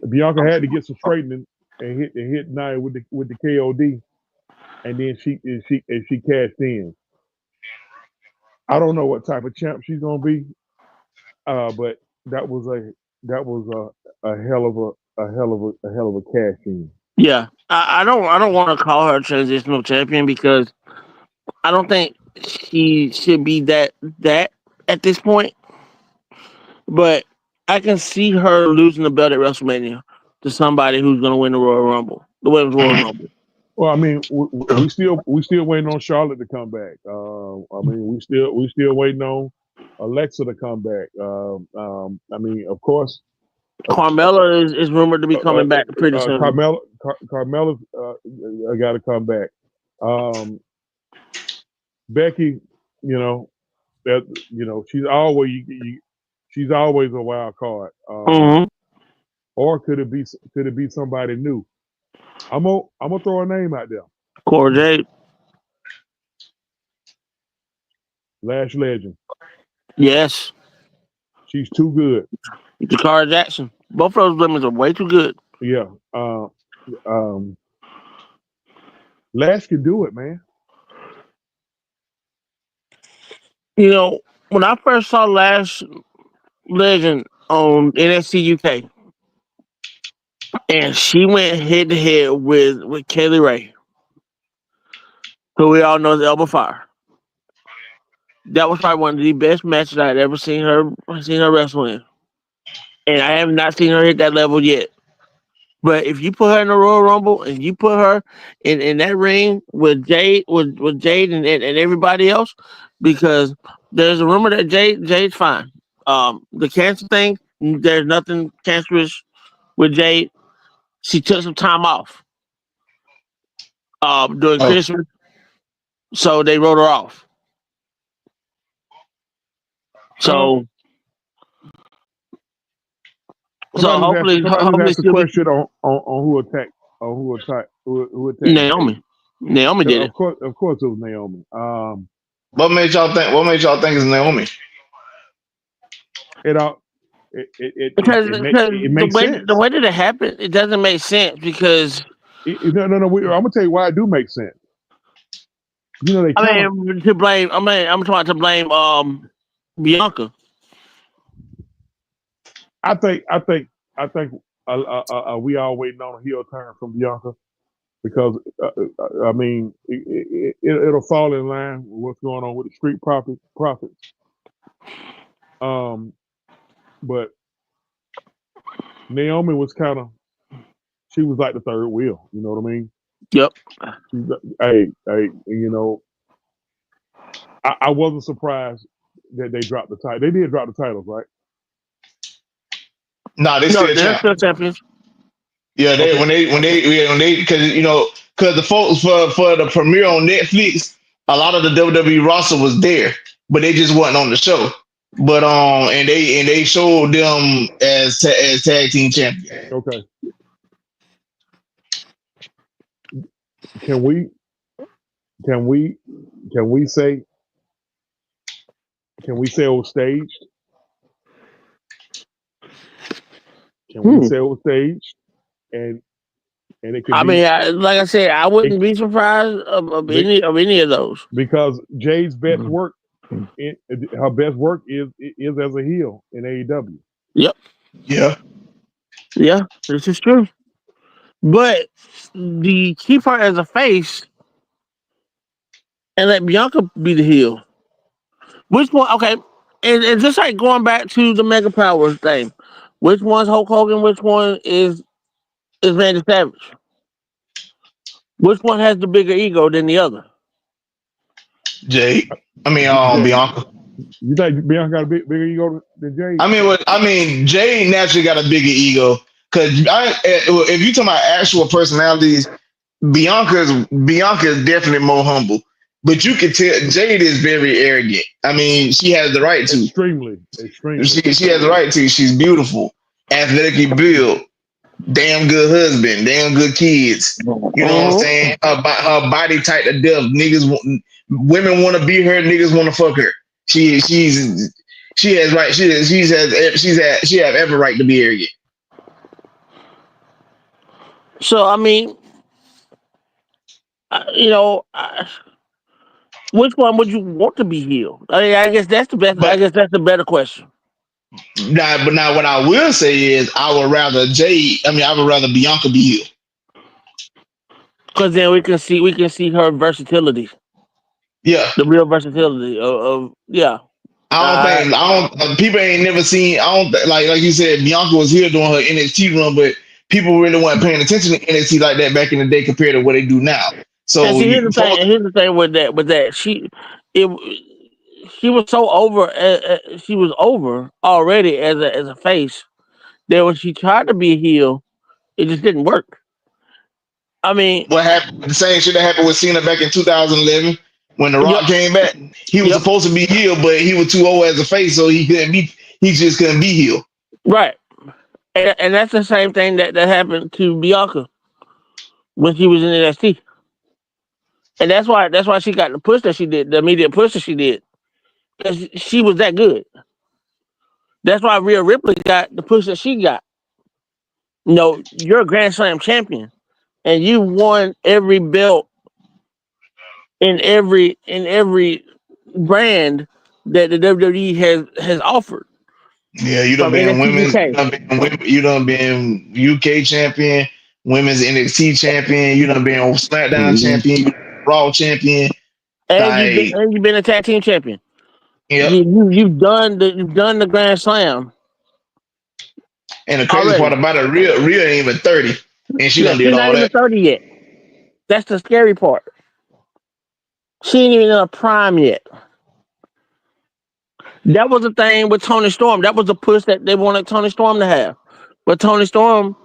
Bianca had to get some straightening and hit Nia with the KOD, and then she cashed in. I don't know what type of champ she's gonna be, but that was a hell of a cash in. Yeah, I don't want to call her a transitional champion because I don't think she should be that at this point. But I can see her losing the belt at WrestleMania to somebody who's going to win the Women's Royal Rumble. Well, I mean, we still waiting on Charlotte to come back. I mean, we still waiting on Alexa to come back. I mean, of course, Carmella is rumored to be coming back pretty soon. Carmella's got to come back. Becky, she's always a wild card. Or could it be somebody new? I'm gonna throw a name out there. Cora Jade. Lash Legend. Yes. She's too good. Jakara Jackson. Both of those women are way too good. Yeah. Lash can do it, man. When I first saw Lash Legend on NXT UK, and she went head to head with Kaylee Ray, who we all know is Elba Fire. That was probably one of the best matches I had ever seen her wrestle in, and I have not seen her hit that level yet. But if you put her in the Royal Rumble and you put her in that ring with Jade, with Jade and everybody else, because there's a rumor that Jade's fine. The cancer thing, there's nothing cancerous with Jade. She took some time off during Christmas, so they wrote her off. So hopefully that's the question on who attacked Naomi. Naomi did it. Of course it was Naomi. What made y'all think it's Naomi? Because it makes sense. The way that it happened, it doesn't make sense because no. I'm gonna tell you why it do make sense. I'm talking about to blame Bianca. I think we all waiting on a heel turn from Bianca because I mean it'll fall in line with what's going on with the Street Profits. But Naomi was she was like the third wheel. You know what I mean? Yep. I wasn't surprised that they dropped the title. They did drop the titles, right? No, they're still champions. Yeah, because the folks for the premiere on Netflix, a lot of the WWE roster was there, but they just wasn't on the show. But and they showed them as tag team champions. Okay. Can we say it was staged? Can we say it was staged? And it could like I said, I wouldn't be surprised of any of those. Because Jade's best work, her best work is as a heel in AEW. Yep. Yeah. Yeah, this is true. But the key part as a face, and let Bianca be the heel. Which one? Okay, and just like going back to the Mega Powers thing, which one's Hulk Hogan? Which one is Randy Savage? Which one has the bigger ego than the other? Bianca. You think Bianca got a bigger ego than Jade? I mean, Jade naturally got a bigger ego because if you talk about actual personalities, Bianca is definitely more humble. But you can tell Jade is very arrogant. I mean, she has the right to. Extremely. She has the right to. She's beautiful, athletically built, damn good husband, damn good kids. You know what I'm saying? Her body type to death. Women want to be her. Niggas want to fuck her. She has right. She have every right to be arrogant. So I mean, you know, which one would you want to be healed? I guess that's the best. I But guess that's the better question. now, what I will say is, I would rather I would rather Bianca be healed. Because then we can see her versatility, Yeah, the real versatility of yeah. Uh, I don't. People ain't never seen. I don't like you said. Bianca was here doing her NXT run, but people really weren't paying attention to NXT like that back in the day compared to what they do now. and So see, here's you, the thing. And here's the thing with that. It, she was so over. She was over already as a face. That when she tried to be a heel, it just didn't work. I mean, what happened? The same shit that happened with Cena back in 2011 when The yep, Rock came back. He was yep, supposed to be heel, but he was too old as a face, so he couldn't be. He just couldn't be heel. right. And that's the same thing that happened to Bianca when she was in NXT. And that's why she got the push that she did, the immediate push that she did, because she was that good. That's why Rhea Ripley got the push that she got. You're a Grand Slam champion, and you won every belt in every brand that the WWE has offered Yeah, you done from been NXT women's. UK. You done been UK champion, women's NXT champion. You done been SmackDown hmm champion, Raw champion. And Like, you've been a tag team champion. yep. You've done the Grand Slam And the crazy part already. about it, Rhea ain't even 30, and she Yeah, done did she's not all even that. 30 yet. That's the scary part. She ain't even in a prime yet. That was the thing with Tony Storm. That was the push that they wanted Tony Storm to have. But Tony Storm,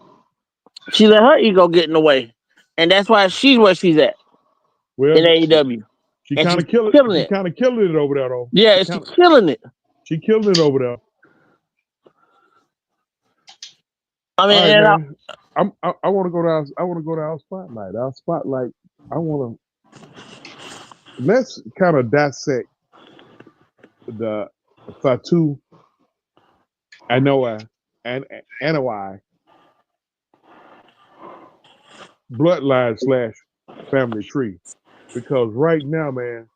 she let her ego get in the way. And that's why she's where she's at Well, in AEW. she And kind she's of killed it. killing She it. kind of killed it over there, though. Yeah, she's killing it. She killed it over there. I mean, All right, and man. I want to go to our spotlight. Our spotlight. I want to let's kind of dissect the Fatu Anoa'i and Anoa'i bloodline / family tree, because right now, man,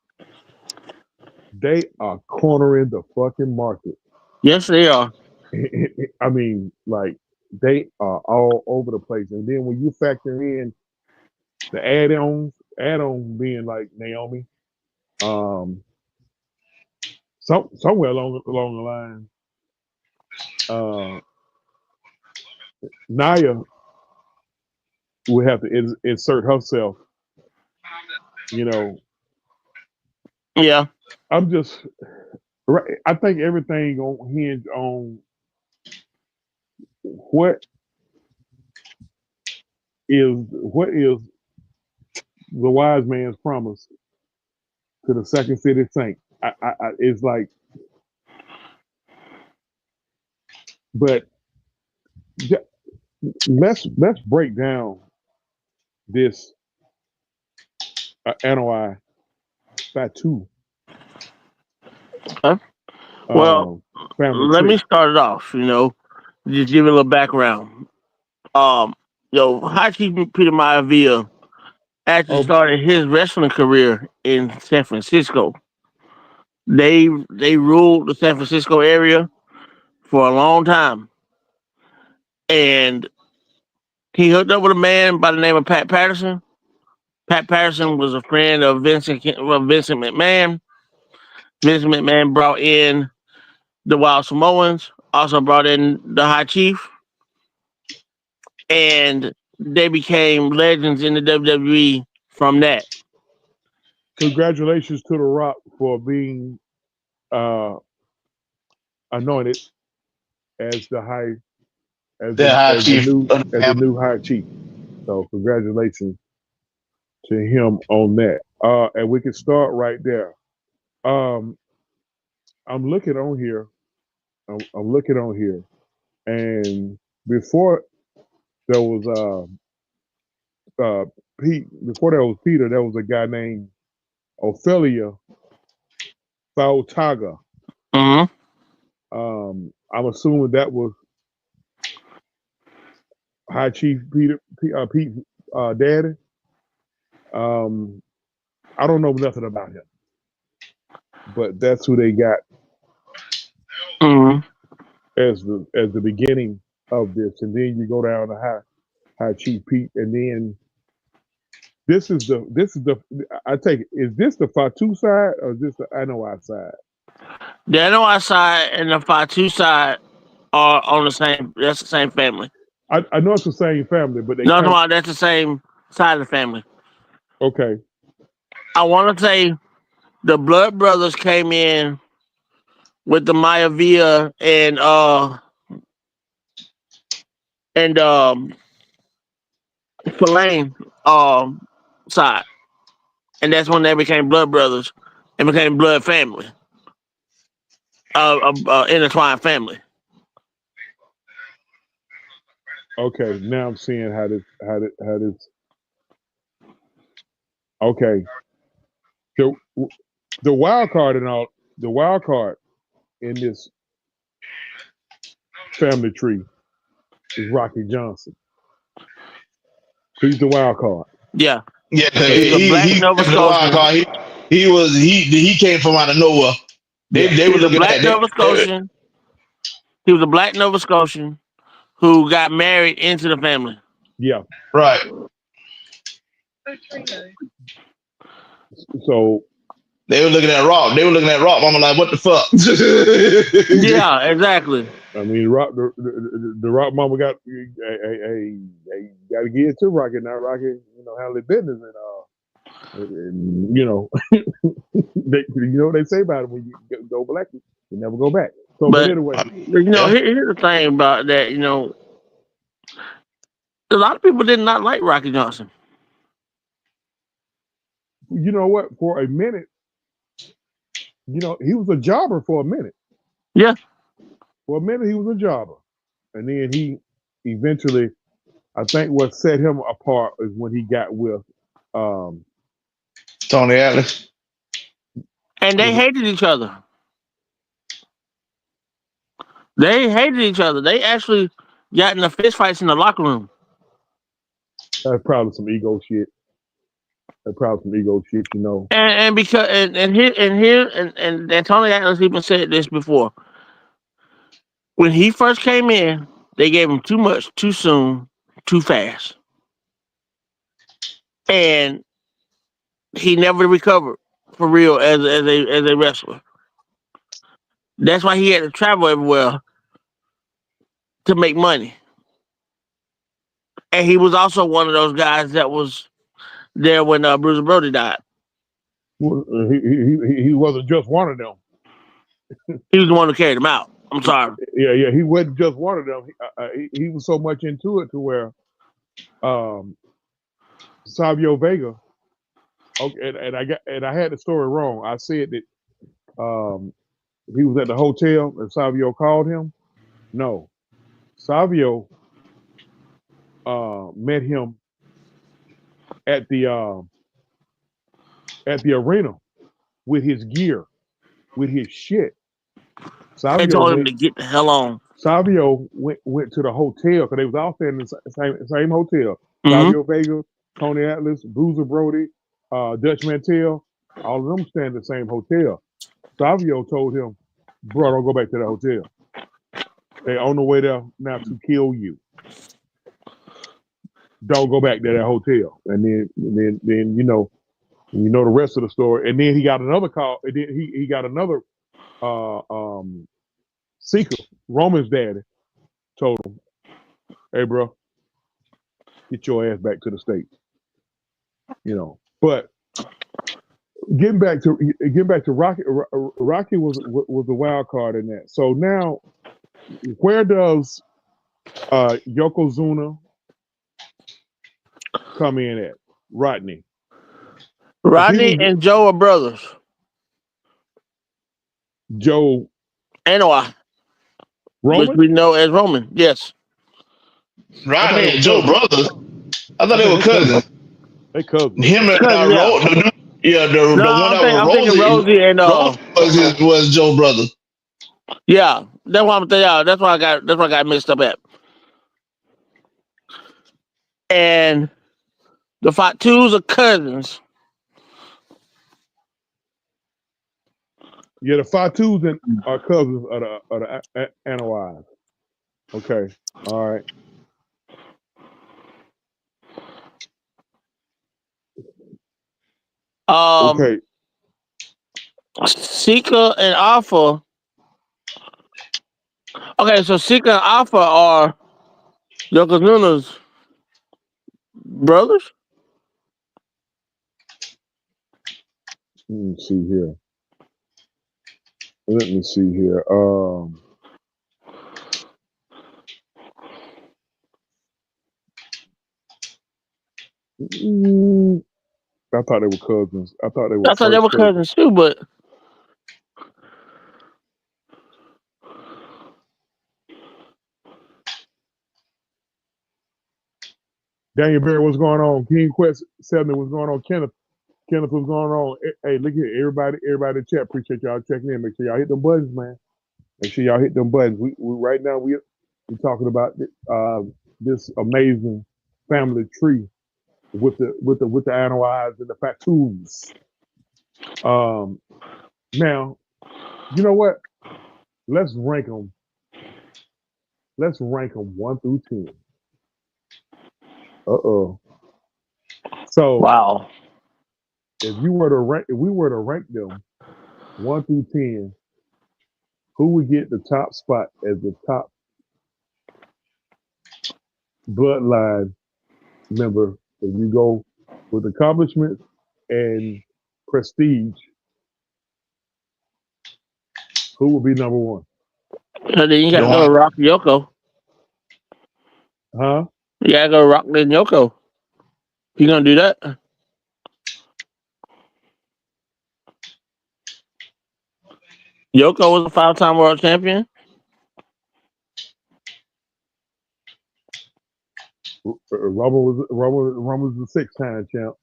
they are cornering the fucking market. yes, they are. I mean, like, they are all over the place. And then when you factor in the add-ons being like Naomi, somewhere along the line, Naya will have to insert herself. You know, Yeah. I'm just right. I think everything on hinge on what is the wise man's promise to the Second City Saint. It's like, but let's break down this Anoa'i Fatu Huh? Well, family let me tree. start it off, just give it a little background. Um, Hachi Peter Maivia actually Oh, started his wrestling career in San Francisco. They ruled the San Francisco area for a long time, and he hooked up with a man by the name of Pat Patterson. Pat Patterson was a friend of Vincent McMahon. Vincent McMahon brought in the Wild Samoans, also brought in the High Chief, and they became legends in the WWE from that. congratulations to The Rock for being uh, anointed as the high as The the high as the chief new of the as the family. new high chief. So congratulations to him on that. And we can start right there. Um, I'm looking on here. I'm looking on here, and before there was Pete. Before there was Peter, there was a guy named Ophelia Fautaga. Mm-hmm. I'm assuming that was High Chief Pete daddy. I don't know nothing about him, but that's who they got Mm-hmm. as the beginning of this, and then you go down to High Chief Pete, and then this is the I take it, is this the Fatu side or is this the Anoa side? The NOI side and the Fatu side are on the same. That's the same family. I know it's the same family, but they No, kind of, that's the same side of the family. okay. I want to say the Blood Brothers came in with the Maivia and Fulane side, and that's when they became Blood Brothers and became Blood Family, intertwined family. Okay, now I'm seeing how this. Okay, the wild card in this family tree is Rocky Johnson. He's the wild card. Yeah, Yeah, he's a black Nova the wild Scotian. card. He came from out of nowhere. They He were was a looking black at Nova Scotian. He was a black Nova Scotian who got married into the family. Yeah. right. So They were looking at Rock. Mama like, what the fuck? Yeah, exactly. I mean, the Rock Mama got hey, got to give it to Rocky. Now Rocky, handle his business, and they say about it, when you go black, you never go back. So, but anyway, here's the thing about that. A lot of people did not like Rocky Johnson. You know what? For a minute, he was a jobber for a minute. Yeah. For a minute, he was a jobber. And then he eventually, I think what set him apart is when he got with Tony Atlas. And they hated each other. They hated each other. They actually got in the fist fights in the locker room. That's probably some ego shit. And because and Tony Atlas even said this before. When he first came in, they gave him too much, too soon, too fast, and he never recovered for real as a wrestler. That's why he had to travel everywhere to make money. And he was also one of those guys that was there when Bruiser Brody died. Well, he wasn't just one of them. He was the one who carried him out. I'm sorry. Yeah. He wasn't just one of them. He was so much into it to where Savio Vega. Okay, and I had the story wrong. I said that he was at the hotel and Savio called him. No, Savio met him at the arena with his gear, with his shit. They told him to get the hell on. Savio went to the hotel because they was all staying in the same hotel. Mm-hmm. Savio Vega, Tony Atlas, Bruiser Brody, Dutch Mantel, all of them staying in the same hotel. Savio told him, bro, don't go back to that hotel. They're on the way there now to kill you. Don't go back to that hotel. And then the rest of the story. And then he got another call. And then he got another seeker. Roman's daddy told him, hey, bro, get your ass back to the States. But getting back to Rocky. Rocky was the wild card in that. So now, where does Yokozuna come in at? Rodney and Joe are brothers. Joe Anoa, Roman? which we know as Roman. Yes. Rodney and Joe brothers. I thought they were cousins. They cousins. Him and the one that was Rosie and Rosie was Joe brother. Yeah, that's why I'm telling y'all. That's why I got mixed up at. and the Fatus are cousins. Yeah, the Fatus and are cousins of the Anois. Okay. All right. Okay. Sika and Alpha. Okay, so Sika and Alpha are Yokozuna's brothers. Let me see here. Let me see here. I thought they were cousins. I thought they were. I thought they were cousins too, but Daniel Berry, what's going on? King Quest 7, what's going on? Kenneth, what's going on? Hey, look here, everybody in the chat. Appreciate y'all checking in. Make sure y'all hit them buttons, man. Make sure y'all hit them buttons. We right now we're talking about this amazing family tree with the Anois and the Fatus. Now, you know what? Let's rank them. Let's rank them 1 through 10. So wow. If we were to rank them 1 through 10, who would get the top spot as the top bloodline member? If you go with accomplishments and prestige, who would be number one? So then you got to go Rock Yoko. Huh? You got to go Rock then Yoko. You gonna do that? Yoko was a 5-time world champion. Roman was a 6-time champ.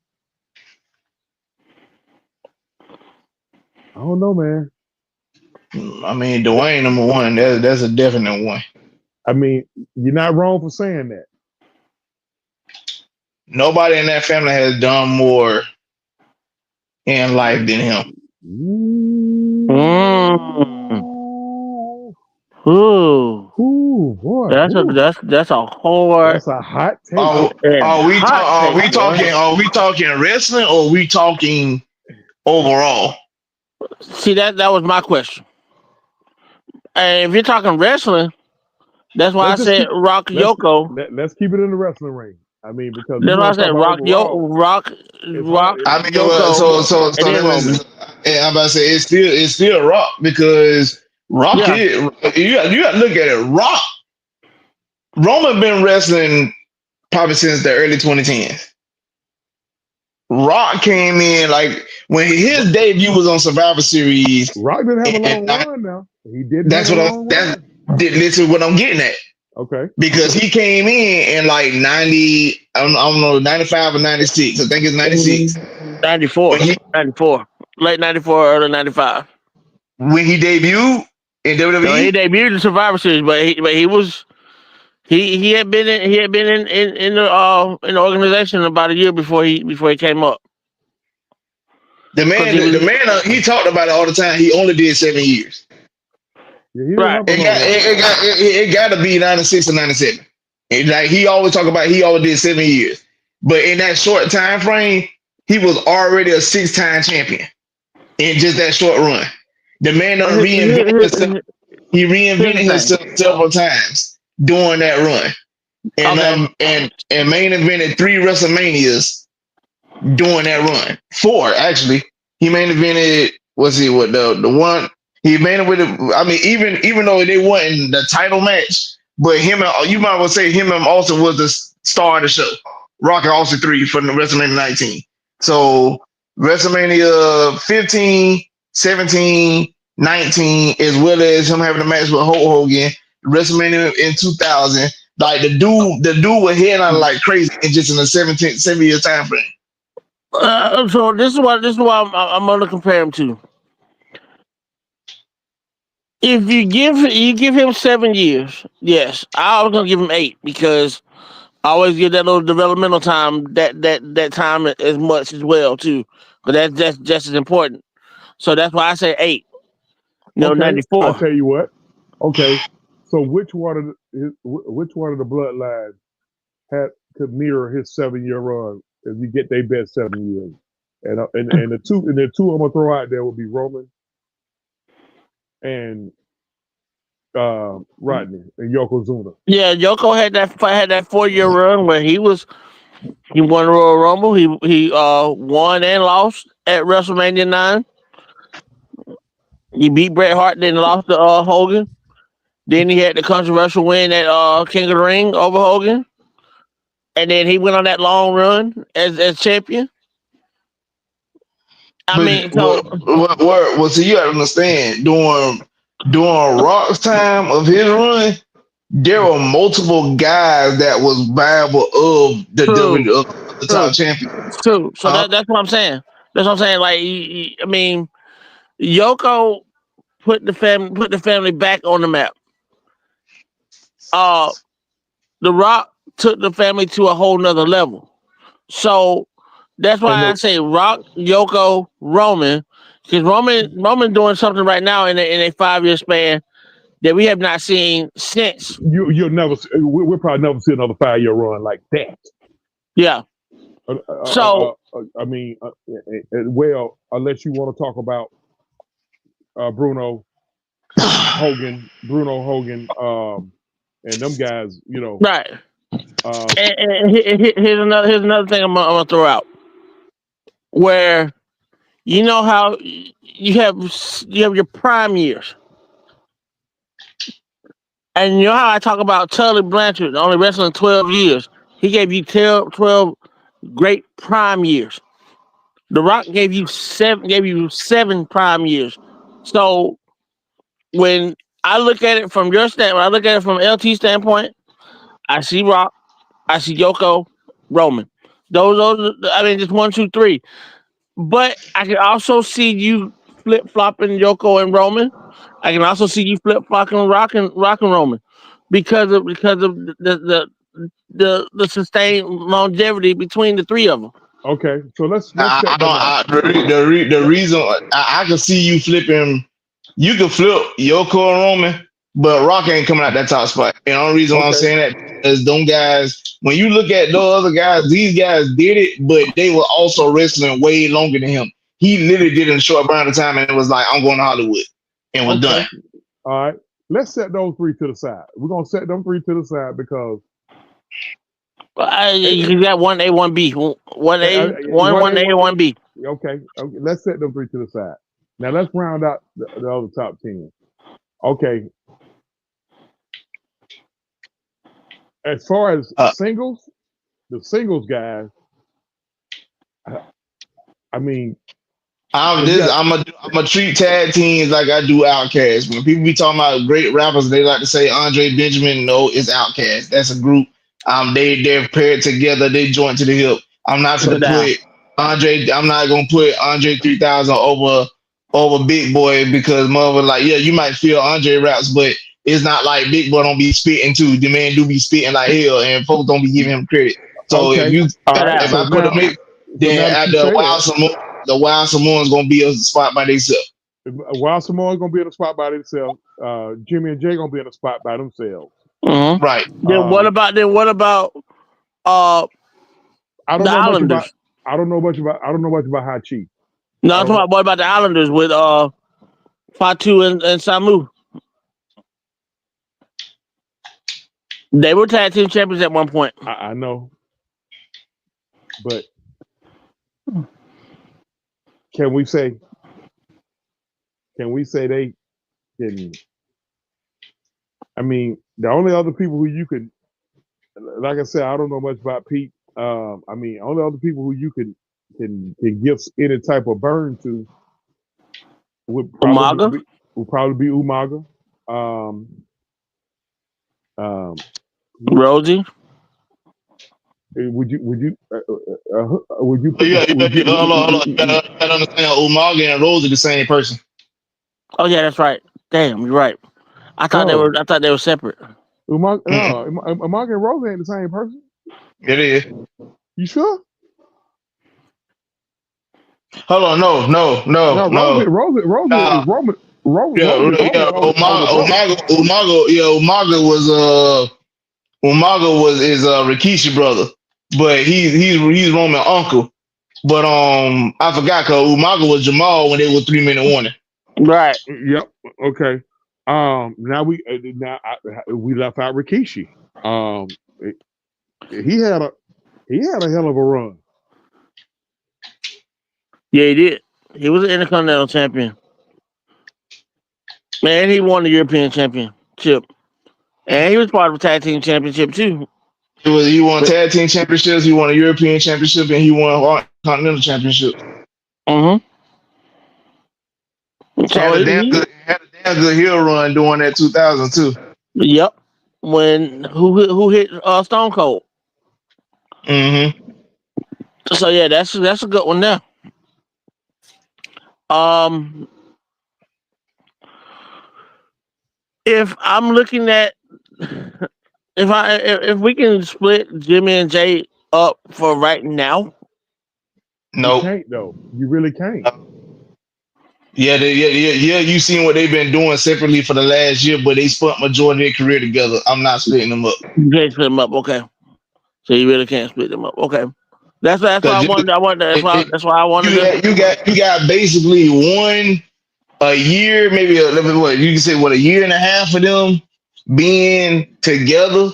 I don't know, man. I mean, Dwayne number one. That's a definite one. I mean, you're not wrong for saying that. Nobody in that family has done more in life than him. Ooh, boy. That's a hard. That's a hot take. Are we talking wrestling or are we talking overall? See, that was my question. And if you're talking wrestling, that's why I said Rock Yoko. Let's keep it in the wrestling ring. I mean, because that's why I said Rock Yoko. I mean, so I'm about to say it's still Rock because Rock you got to look at it. Roman been wrestling probably since the early 2010s. Rock came in like when his debut was on Survivor Series. Rock didn't have a long run now. He did. Listen, what I'm getting at. Okay. Because he came in like 90, I don't know, 95 or 96. I think it's 96. 94. 94. Late 94, early 95. When he debuted in WWE? No, he debuted in Survivor Series, but he was he had been in the organization about a year before he came up. The man he talked about it all the time. He only did 7 years. Right. It got to be 96 or 97. Like he always talk about, he always did 7 years. But in that short time frame, he was already a 6-time champion in just that short run. The man reinvented himself. He reinvented himself several times during that run, and main evented 3 WrestleManias during that run. 4 actually. He main evented. The one. He made it with it. I mean, even though they wasn't the title match, but you might well say him and Austin was the star of the show. Rock and Austin 3 from the WrestleMania 19. So WrestleMania 15, 17, 19, as well as him having a match with Hulk Hogan, WrestleMania in 2000. Like the dude was headlining like crazy in just in a 7-year time frame. So this is what I'm gonna compare him to. If you give him 7 years, yes, I was gonna give him 8 because Always give that little developmental time that time as much as well too, but that's just as important. So that's why I say 8. No, Okay, I'll 94. tell you what. Okay, so which one of the bloodlines could mirror his 7-year run if you get their best 7 years? And the two I'm gonna throw out there would be Roman and Rodney and Yokozuna. Yeah, Yoko had that 4-year run where he won the Royal Rumble. He won and lost at WrestleMania 9. He beat Bret Hart, then lost to Hogan. Then he had the controversial win at King of the Ring over Hogan. And then he went on that long run as champion. I mean, so so you gotta understand, during Rock's time of his run, there were multiple guys that was viable of the the top champion. true. So that's what I'm saying. That's what I'm saying. Like, I mean, Yoko put the family back on the map. The Rock took the family to a whole nother level. So that's why I say Rock, Yoko, Roman, because Roman doing something right now in a 5-year span that we have not seen since. We'll probably never see another 5-year run like that. Yeah. So I mean, well, unless you want to talk about Bruno Hogan, and them guys, you know. Right. And here's another thing I'm gonna throw out, where you know how you have your prime years, and you know how I talk about Tully Blanchard only wrestling 12 years. He gave you 12 great prime years. The Rock gave you 7 prime years. So when I look at it from your standpoint, I look at it from LT standpoint, I see Rock, I see Yoko, Roman. Those I mean, just 1, 2, 3. But I can also see you flip flopping Yoko and Roman. I can also see you flip flopping Rock and Roman because of the sustained longevity between the 3 of them. Okay, so let's the reason I can see you flipping, you can flip Yoko and Roman, but Rock ain't coming out that top spot. And the only reason why I'm saying that is them guys, when you look at those other guys, these guys did it, but they were also wrestling way longer than him. He literally did it in a short amount of time and it was like, I'm going to Hollywood and was done. All right, let's set those 3 to the side. We're going to set them 3 to the side because you got 1A, 1B, 1A, 1A, 1B. Okay, let's set them 3 to the side. Now let's round out the other top 10. Okay. As far as singles, the singles guys, I mean, I'm gonna treat tag teams like I do Outkast. When people be talking about great rappers, they like to say Andre Benjamin. No, it's Outkast. That's a group. They're paired together. They joint to the hip. I'm not gonna put Andre. I'm not gonna put Andre 3000 over Big Boy because mother like you might feel Andre raps, but it's not like Big Boy don't be spitting too. The man do be spitting like hell, and folks don't be giving him credit. So if I put a mix, then at the Wild Samoans gonna be a spot by themselves. Wild Samoans gonna be in a spot by themselves. Jimmy and Jay gonna be in a spot by themselves. Mm-hmm. Right. Then what about the Islanders? I don't know much about High Chief. No, I'm talking about what about the Islanders with Fatu and Samu? They were tag team champions at one point. I know, but can we say they can? I mean, the only other people who you could, like I said, I don't know much about Pete. I mean, only other people who you can give any type of burn to would probably be Umaga. Rosie. Would you? Hold on. You gotta understand, Umaga and Rose are the same person. Oh yeah, that's right. Damn, you're right. I thought they were separate. Umaga and Rose ain't the same person. It is. You sure? Hold on, no. No, Nah, Roman yeah, Umaga is Rikishi brother, but he's Roman uncle. But I forgot because Umaga was Jamal when they were 3-minute warning. Right. Yep. Okay. Now we left out Rikishi. He had a hell of a run. Yeah, he did. He was an Intercontinental champion. And he won the European Championship. And he was part of the Tag Team Championship too. He won tag team championships, he won a European championship, and he won Continental championship. Mm-hmm. So Had a damn good heel run during that 2002. Yep. When who hit Stone Cold? Mm-hmm. So yeah, that's a good one there. If I'm looking at if we can split Jimmy and Jay up for right now, Nope. You can't though. You really can't. Yeah. You seen what they've been doing separately for the last year, but they spent majority of their career together. I'm not splitting them up. you can't split them up. Okay, so you really can't split them up. Okay, that's why I wanted. That's why I wanted. You got basically a year, maybe you can say a year and a half of them being together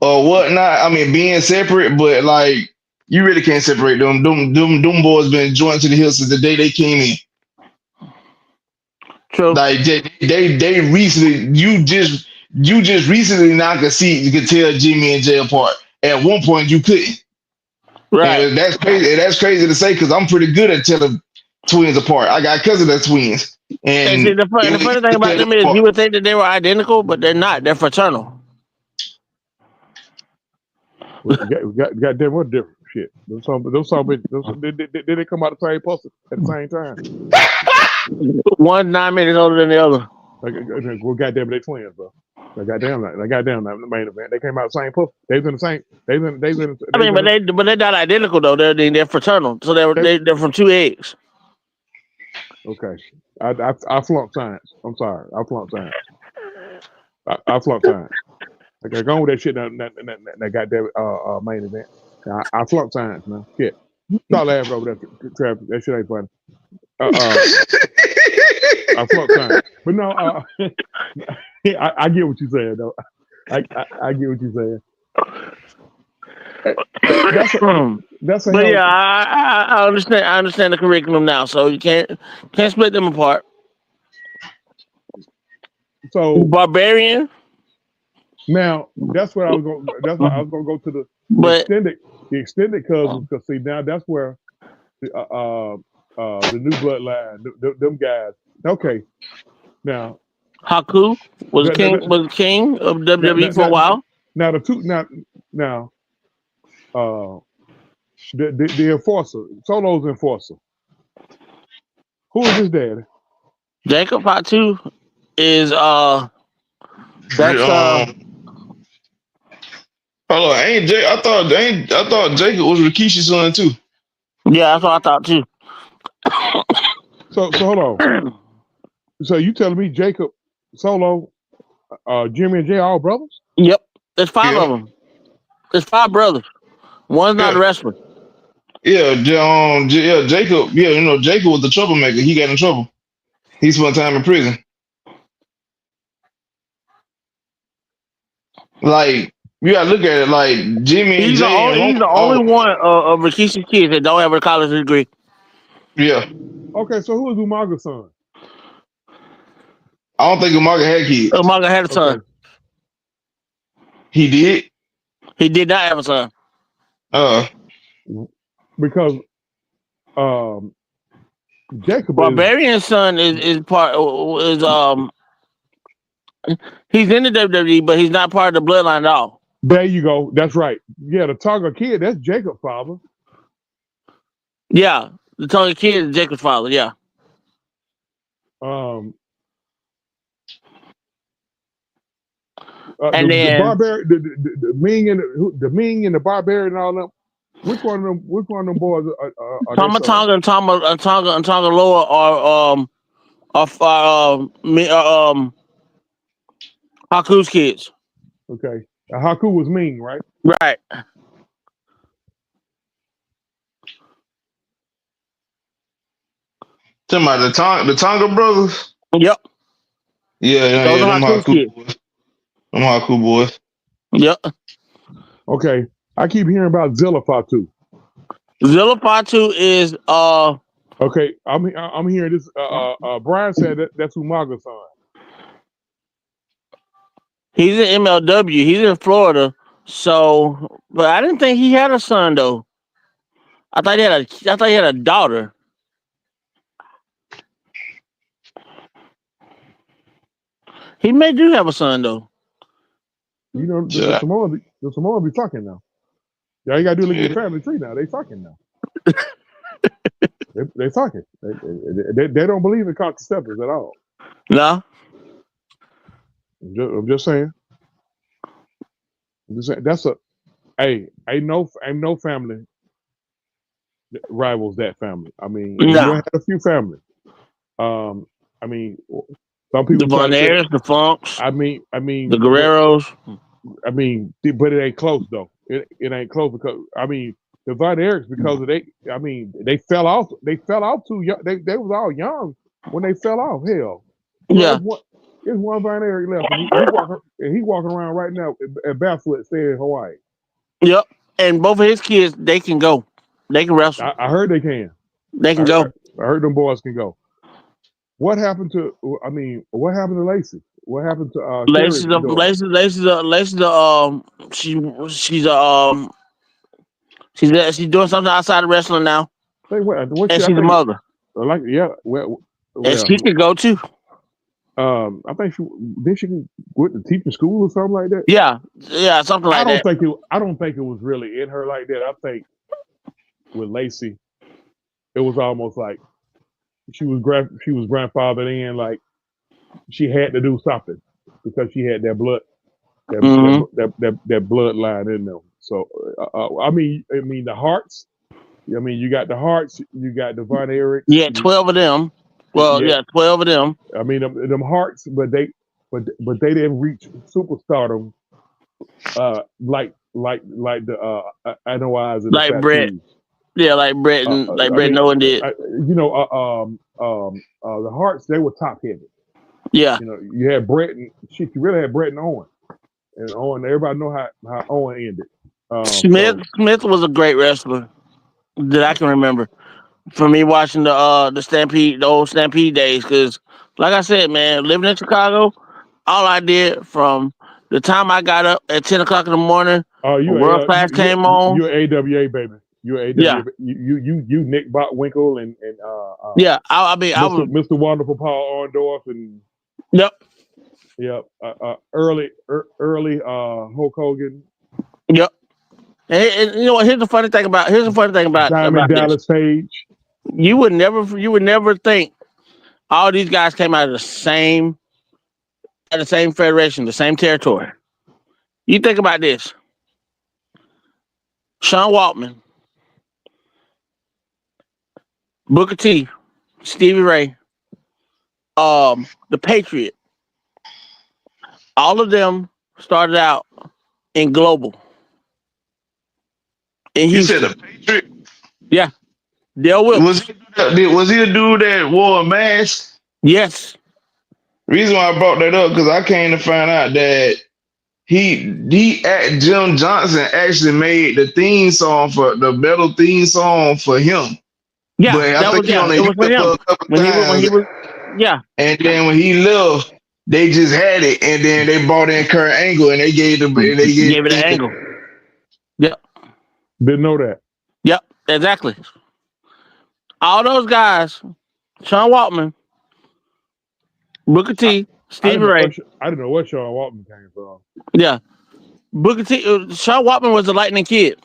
or whatnot. I mean, being separate, but like you really can't separate them. Them boys been joined to the hill since the day they came in. True. Like they recently, you just recently now could see, you could tell Jimmy and Jay apart. At one point you couldn't. Right. And that's crazy. That's crazy to say because I'm pretty good at telling twins apart. I got cousins that twins. And see, the funny thing about them is you would think that they were identical, but they're not. They're fraternal. Goddamn, what different shit? Those did they come out the same pussy at the same time? One 9 minutes older than the other. Well, goddamn, they twins, bro. Goddamn, the main event. They came out the same pussy. They was in the same. But they're not identical though. They're fraternal. So they're from two eggs. Okay, I flunked science. I'm sorry, I flunked science. I flunked science. Okay, go on with that shit. That goddamn main event. I flunked science, man. Shit. Stop laughing over that, Travis. That shit ain't funny. I flunked science, but no. I get what you're saying, though. I get what you're saying. But yeah, I understand. I understand the curriculum now, so you can't split them apart. So Barbarian. Now that's what I was going. That's why I was going to go to the extended cousins, because see now that's where the new bloodline, them guys. Okay, now Haku was king of WWE for a while. Now the enforcer, Solo's enforcer. Who is his daddy? Jacob Fatu is Hold on, I thought Jacob was Rikishi's son too. Yeah, that's what I thought too. So hold on. So you telling me Jacob, Solo, Jimmy and Jay all brothers? Yep, there's 5 of them. There's 5 brothers. One's not a wrestler. Yeah, Jacob. Yeah, Jacob was the troublemaker. He got in trouble. He spent time in prison. Like you gotta look at it like Jimmy and Jay. He's the only one of Rikishi's kids that don't have a college degree. Yeah. Okay, so who is Umaga's son? I don't think Umaga had kids. Umaga had a son. Okay. He did? He did not have a son. Because Jacob Barbarian's son is he's in the WWE, but he's not part of the bloodline at all. There you go. That's right. Yeah, the Tonga kid, that's Jacob's father. Yeah, the Tonga kid is Jacob's father. Yeah. And the then Barbarian, the Ming and the Barbarian and all them. Which one of them boys are they? Tonga and Tonga Loa are Haku's kids. Okay. Haku was Ming, right? Right. Talking about the Tonga brothers. Yep. Yeah, Those are them Haku's Haku kids. boys. Them Haku boys. Yep. Okay. I keep hearing about Zilla Fatu. Zilla Fatu is Okay, I'm hearing this. Brian said that's Umaga's son. he's in MLW. He's in Florida. So, but I didn't think he had a son though. I thought he had a daughter. He may do have a son though. You know, the Samoans be fucking now. Yeah, you gotta do look at the family tree now. They fucking now. they fucking. They don't believe in contraceptives at all. No. I'm just saying. That's ain't no family that rivals that family. I mean, you done had a few families. I mean, some people the Von Ayers, the Funks. I mean, the Guerreros. I mean, but it ain't close though. It ain't close because I mean, the Von Erichs because of they fell off. They fell off too young. They was all young when they fell off. Hell, yeah. There's one Von Erich left, and he walking around right now at barefoot, staying in Hawaii. Yep, and both of his kids, they can go. They can wrestle. I heard they can. They can go. I heard them boys can go. What happened to? I mean, what happened to Lacey? What happened to Lacey's she's doing something outside of wrestling now. What and she's a mother. Like well, and she could go too. I think she went to teaching school or something like that. Yeah, something like that. I don't think it was really in her like that. I think with Lacey, it was almost like she was grandfathered in, like she had to do something because she had that blood, that bloodline in them. So I mean the Hearts. I mean you got the Hearts, you got the Von Erichs. Yeah, 12 of them. Well, yeah, 12 of them. I mean them Hearts, but they didn't reach superstardom like the Anoa's and like Brett. Yeah, like Brett and Brett Nolan did. The Hearts, they were top heavy. Yeah. You know, you had Brett and you really had Brett and Owen. And Owen, everybody know how Owen ended. Smith was a great wrestler that I can remember. For me watching the Stampede, the old Stampede days, because like I said, man, living in Chicago, all I did from the time I got up at 10 o'clock in the morning, World Class came on. You're AWA, baby. You're AWA. Yeah. You Nick Botwinkle and yeah. I mean, I was Mr. Wonderful Paul Orndorff and yep. Early Hulk Hogan. Yep. And you know what? Here's the funny thing about Diamond Dallas Page. You would never think all these guys came out of the same federation, the same territory. You think about this. Sean Waltman, Booker T, Stevie Ray, the Patriot. All of them started out in Global. You said the Patriot? Yeah. Dale Wilkes. Was he a dude that wore a mask? Yes. Reason why I brought that up because I came to find out that Jim Johnson actually made the theme song for the metal theme song for him. Yeah, but I think he only it was for him. A couple when he was and then when he left, they just had it, and then they brought in Kurt Angle, and they gave it an Angle. Yep. Didn't know that. Yep, exactly. All those guys, Sean Waltman, Booker T, Stevie Ray. I didn't know what Sean Waltman came from. Yeah. Booker T, Sean Waltman was the Lightning Kid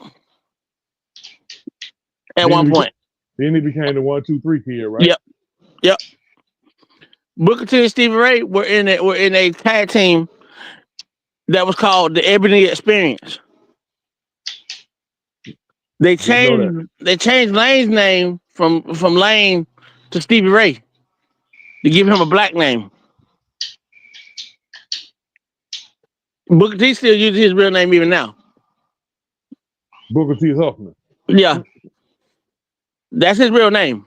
at one point. Then he became the 1, 2, 3 kid, right? Yep. Booker T and Stevie Ray were in a tag team that was called the Ebony Experience. They Didn't know changed Lane's name from Lane to Stevie Ray to give him a black name. Booker T still uses his real name even now. Booker T. Huffman. Yeah, that's his real name.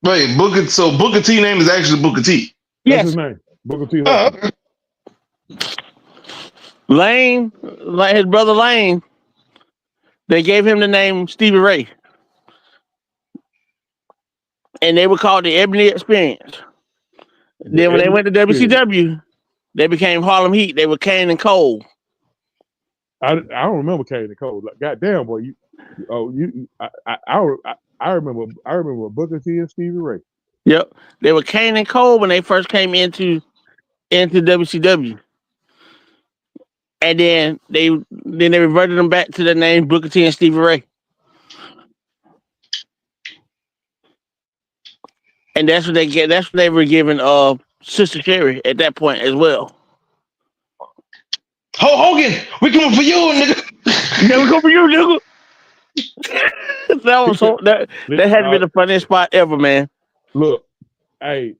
Wait, Booker T name is actually Booker T. That's Yes, his name. Booker T. Oh, Huffman. okay. Lane, like his brother Lane, they gave him the name Stevie Ray, and they were called the Ebony Experience. Then when they went to WCW, they became Harlem Heat. They were Kane and Cole. I don't remember Kane and Cole. Like, goddamn, boy, I remember Booker T and Stevie Ray. Yep, they were Kane and Cole when they first came into WCW, and then they reverted them back to the name Booker T and Stevie Ray, and that's what they get. That's what they were giving Sister Sherry at that point as well. Hogan, we coming for you, nigga. Yeah, we go for you, nigga. That was that had to be the funniest spot ever, man. Look, hey,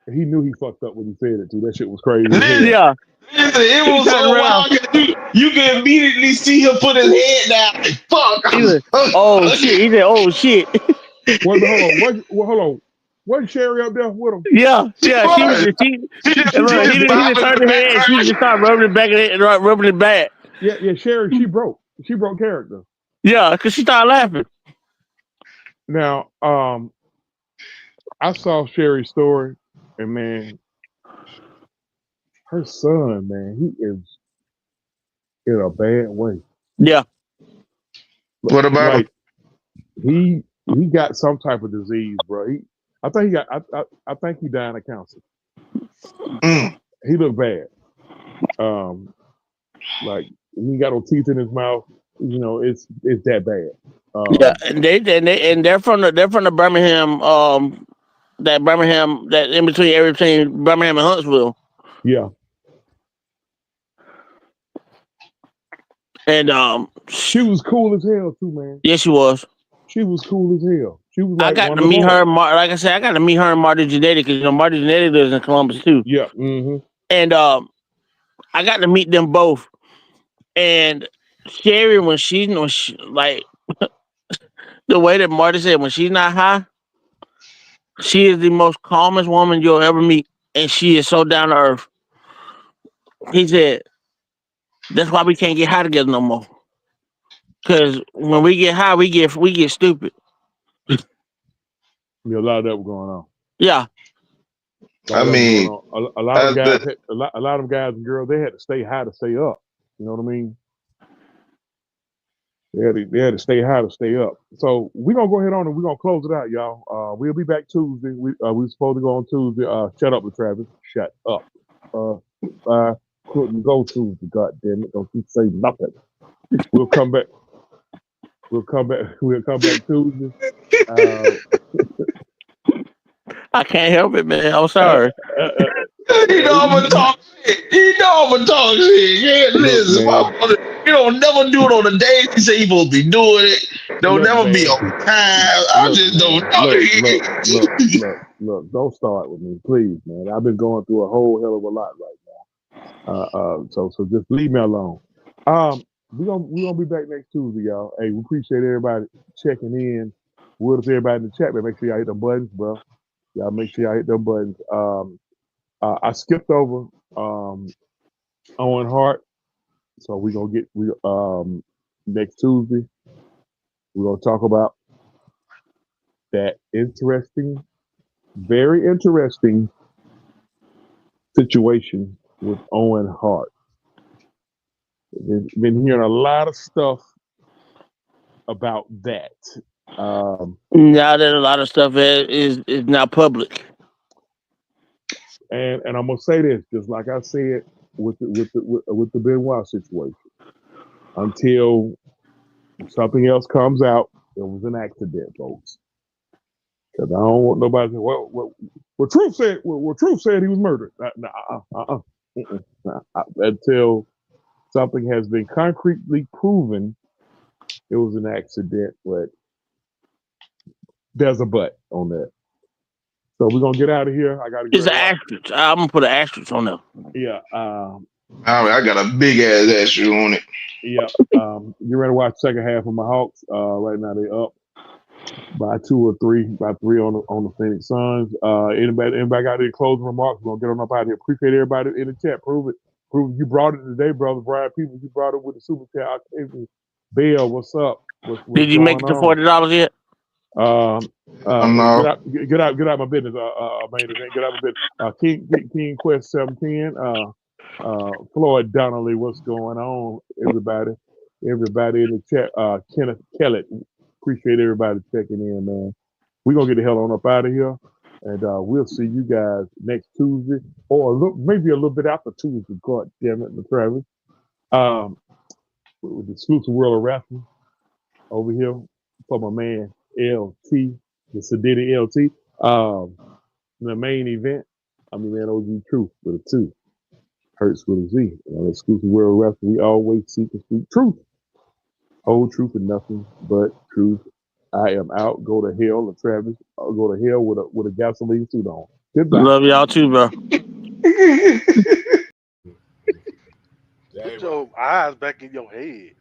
he knew he fucked up when he said it too. That shit was crazy. Yeah. Listen, it was so wild. You can immediately see him put his head down. Like, fuck. He said, "Oh shit!" He said, "Oh shit." Hold on. Wasn't Sherry up there with him? Yeah. He just turned her head and she just started rubbing it back and rubbing it back. Yeah, Sherry, she broke character. Yeah, because she started laughing. Now, I saw Sherry's story, and man, her son, man, he is in a bad way. Yeah. What about like, he got some type of disease, bro. I think he died of cancer. He looked bad. Like he got no teeth in his mouth. You know, it's that bad. Yeah, and they're from the Birmingham, that in between area between Birmingham and Huntsville. Yeah. And she was cool as hell too, man. Yes, she was. She was cool as hell. She was. Like, I got to meet her. Like I said, I got to meet her and Marty Jannetty because Marty Jannetty lives in Columbus too. Yeah. Mm-hmm. And I got to meet them both. And Sherry, when she like the way that Marty said, when she's not high, she is the most calmest woman you'll ever meet, and she is so down to earth. He said, "That's why we can't get high together no more. Because when we get high, we get stupid." Yeah, a lot of that was going on. Yeah. I mean, a lot of guys, a lot of them guys and girls, they had to stay high to stay up. You know what I mean? They had to stay high to stay up. So we're gonna go ahead on and we're gonna close it out, y'all. We'll be back Tuesday. We were supposed to go on Tuesday. Shut up, Travis. Shut up. I couldn't go Tuesday. God damn it! Don't you say nothing. We'll come back. We'll come back Tuesday. I can't help it, man. I'm sorry. You know I'm gonna talk shit. Yeah, listen, you don't never do it on the days you say you're supposed to be doing it. Don't never be on time. I just don't know. Look, don't start with me, please, man. I've been going through a whole hell of a lot right now. So just leave me alone. We're gonna be back next Tuesday, y'all. Hey, we appreciate everybody checking in. With everybody in the chat, man. Make sure y'all hit them buttons, bro. Y'all make sure y'all hit them buttons. I skipped over Owen Hart, so we're gonna get next Tuesday. We're gonna talk about that very interesting situation with Owen Hart. Been hearing a lot of stuff about that. Now that a lot of stuff is now public. And I'm gonna say this, just like I said with the Benoit situation. Until something else comes out, it was an accident, folks. Because I don't want nobody to say, well, Truth said, Truth said he was murdered. Until something has been concretely proven it was an accident, but there's a but on that. So we're gonna get out of here. I gotta It's get an asterisk. I'm gonna put an asterisk on there. Yeah. I got a big ass issue on it. Yeah. You ready to watch the second half of my Hawks? Right now they up by 2 or 3, by 3 on the Phoenix Suns. Anybody got any closing remarks? We're gonna get on up out here. Appreciate everybody in the chat. Prove it you brought it today, brother Brian People. You brought it with the super chat. Octavian Bell, what's up? What's Did you make it to $40 yet? No. Get out my business, main event. Get out my business. King Quest 710. Floyd Donnelly, what's going on, everybody? Everybody in the chat. Kenneth Kellett, appreciate everybody checking in, man. We're gonna get the hell on up out of here, and we'll see you guys next Tuesday, or maybe a little bit after Tuesday. God damn it, Travis. With the exclusive World of Wrestling over here for my man LT, the Sedity LT. The main event, I'm your man OG Truth with a 2. Hurts with a Z. On exclusive World of Wrestling, we always seek to speak truth. Whole truth and nothing but truth. I am out. Go to hell, and Travis. I'll go to hell with a gasoline suit on. Goodbye. Love y'all too, bro. Put your eyes back in your head.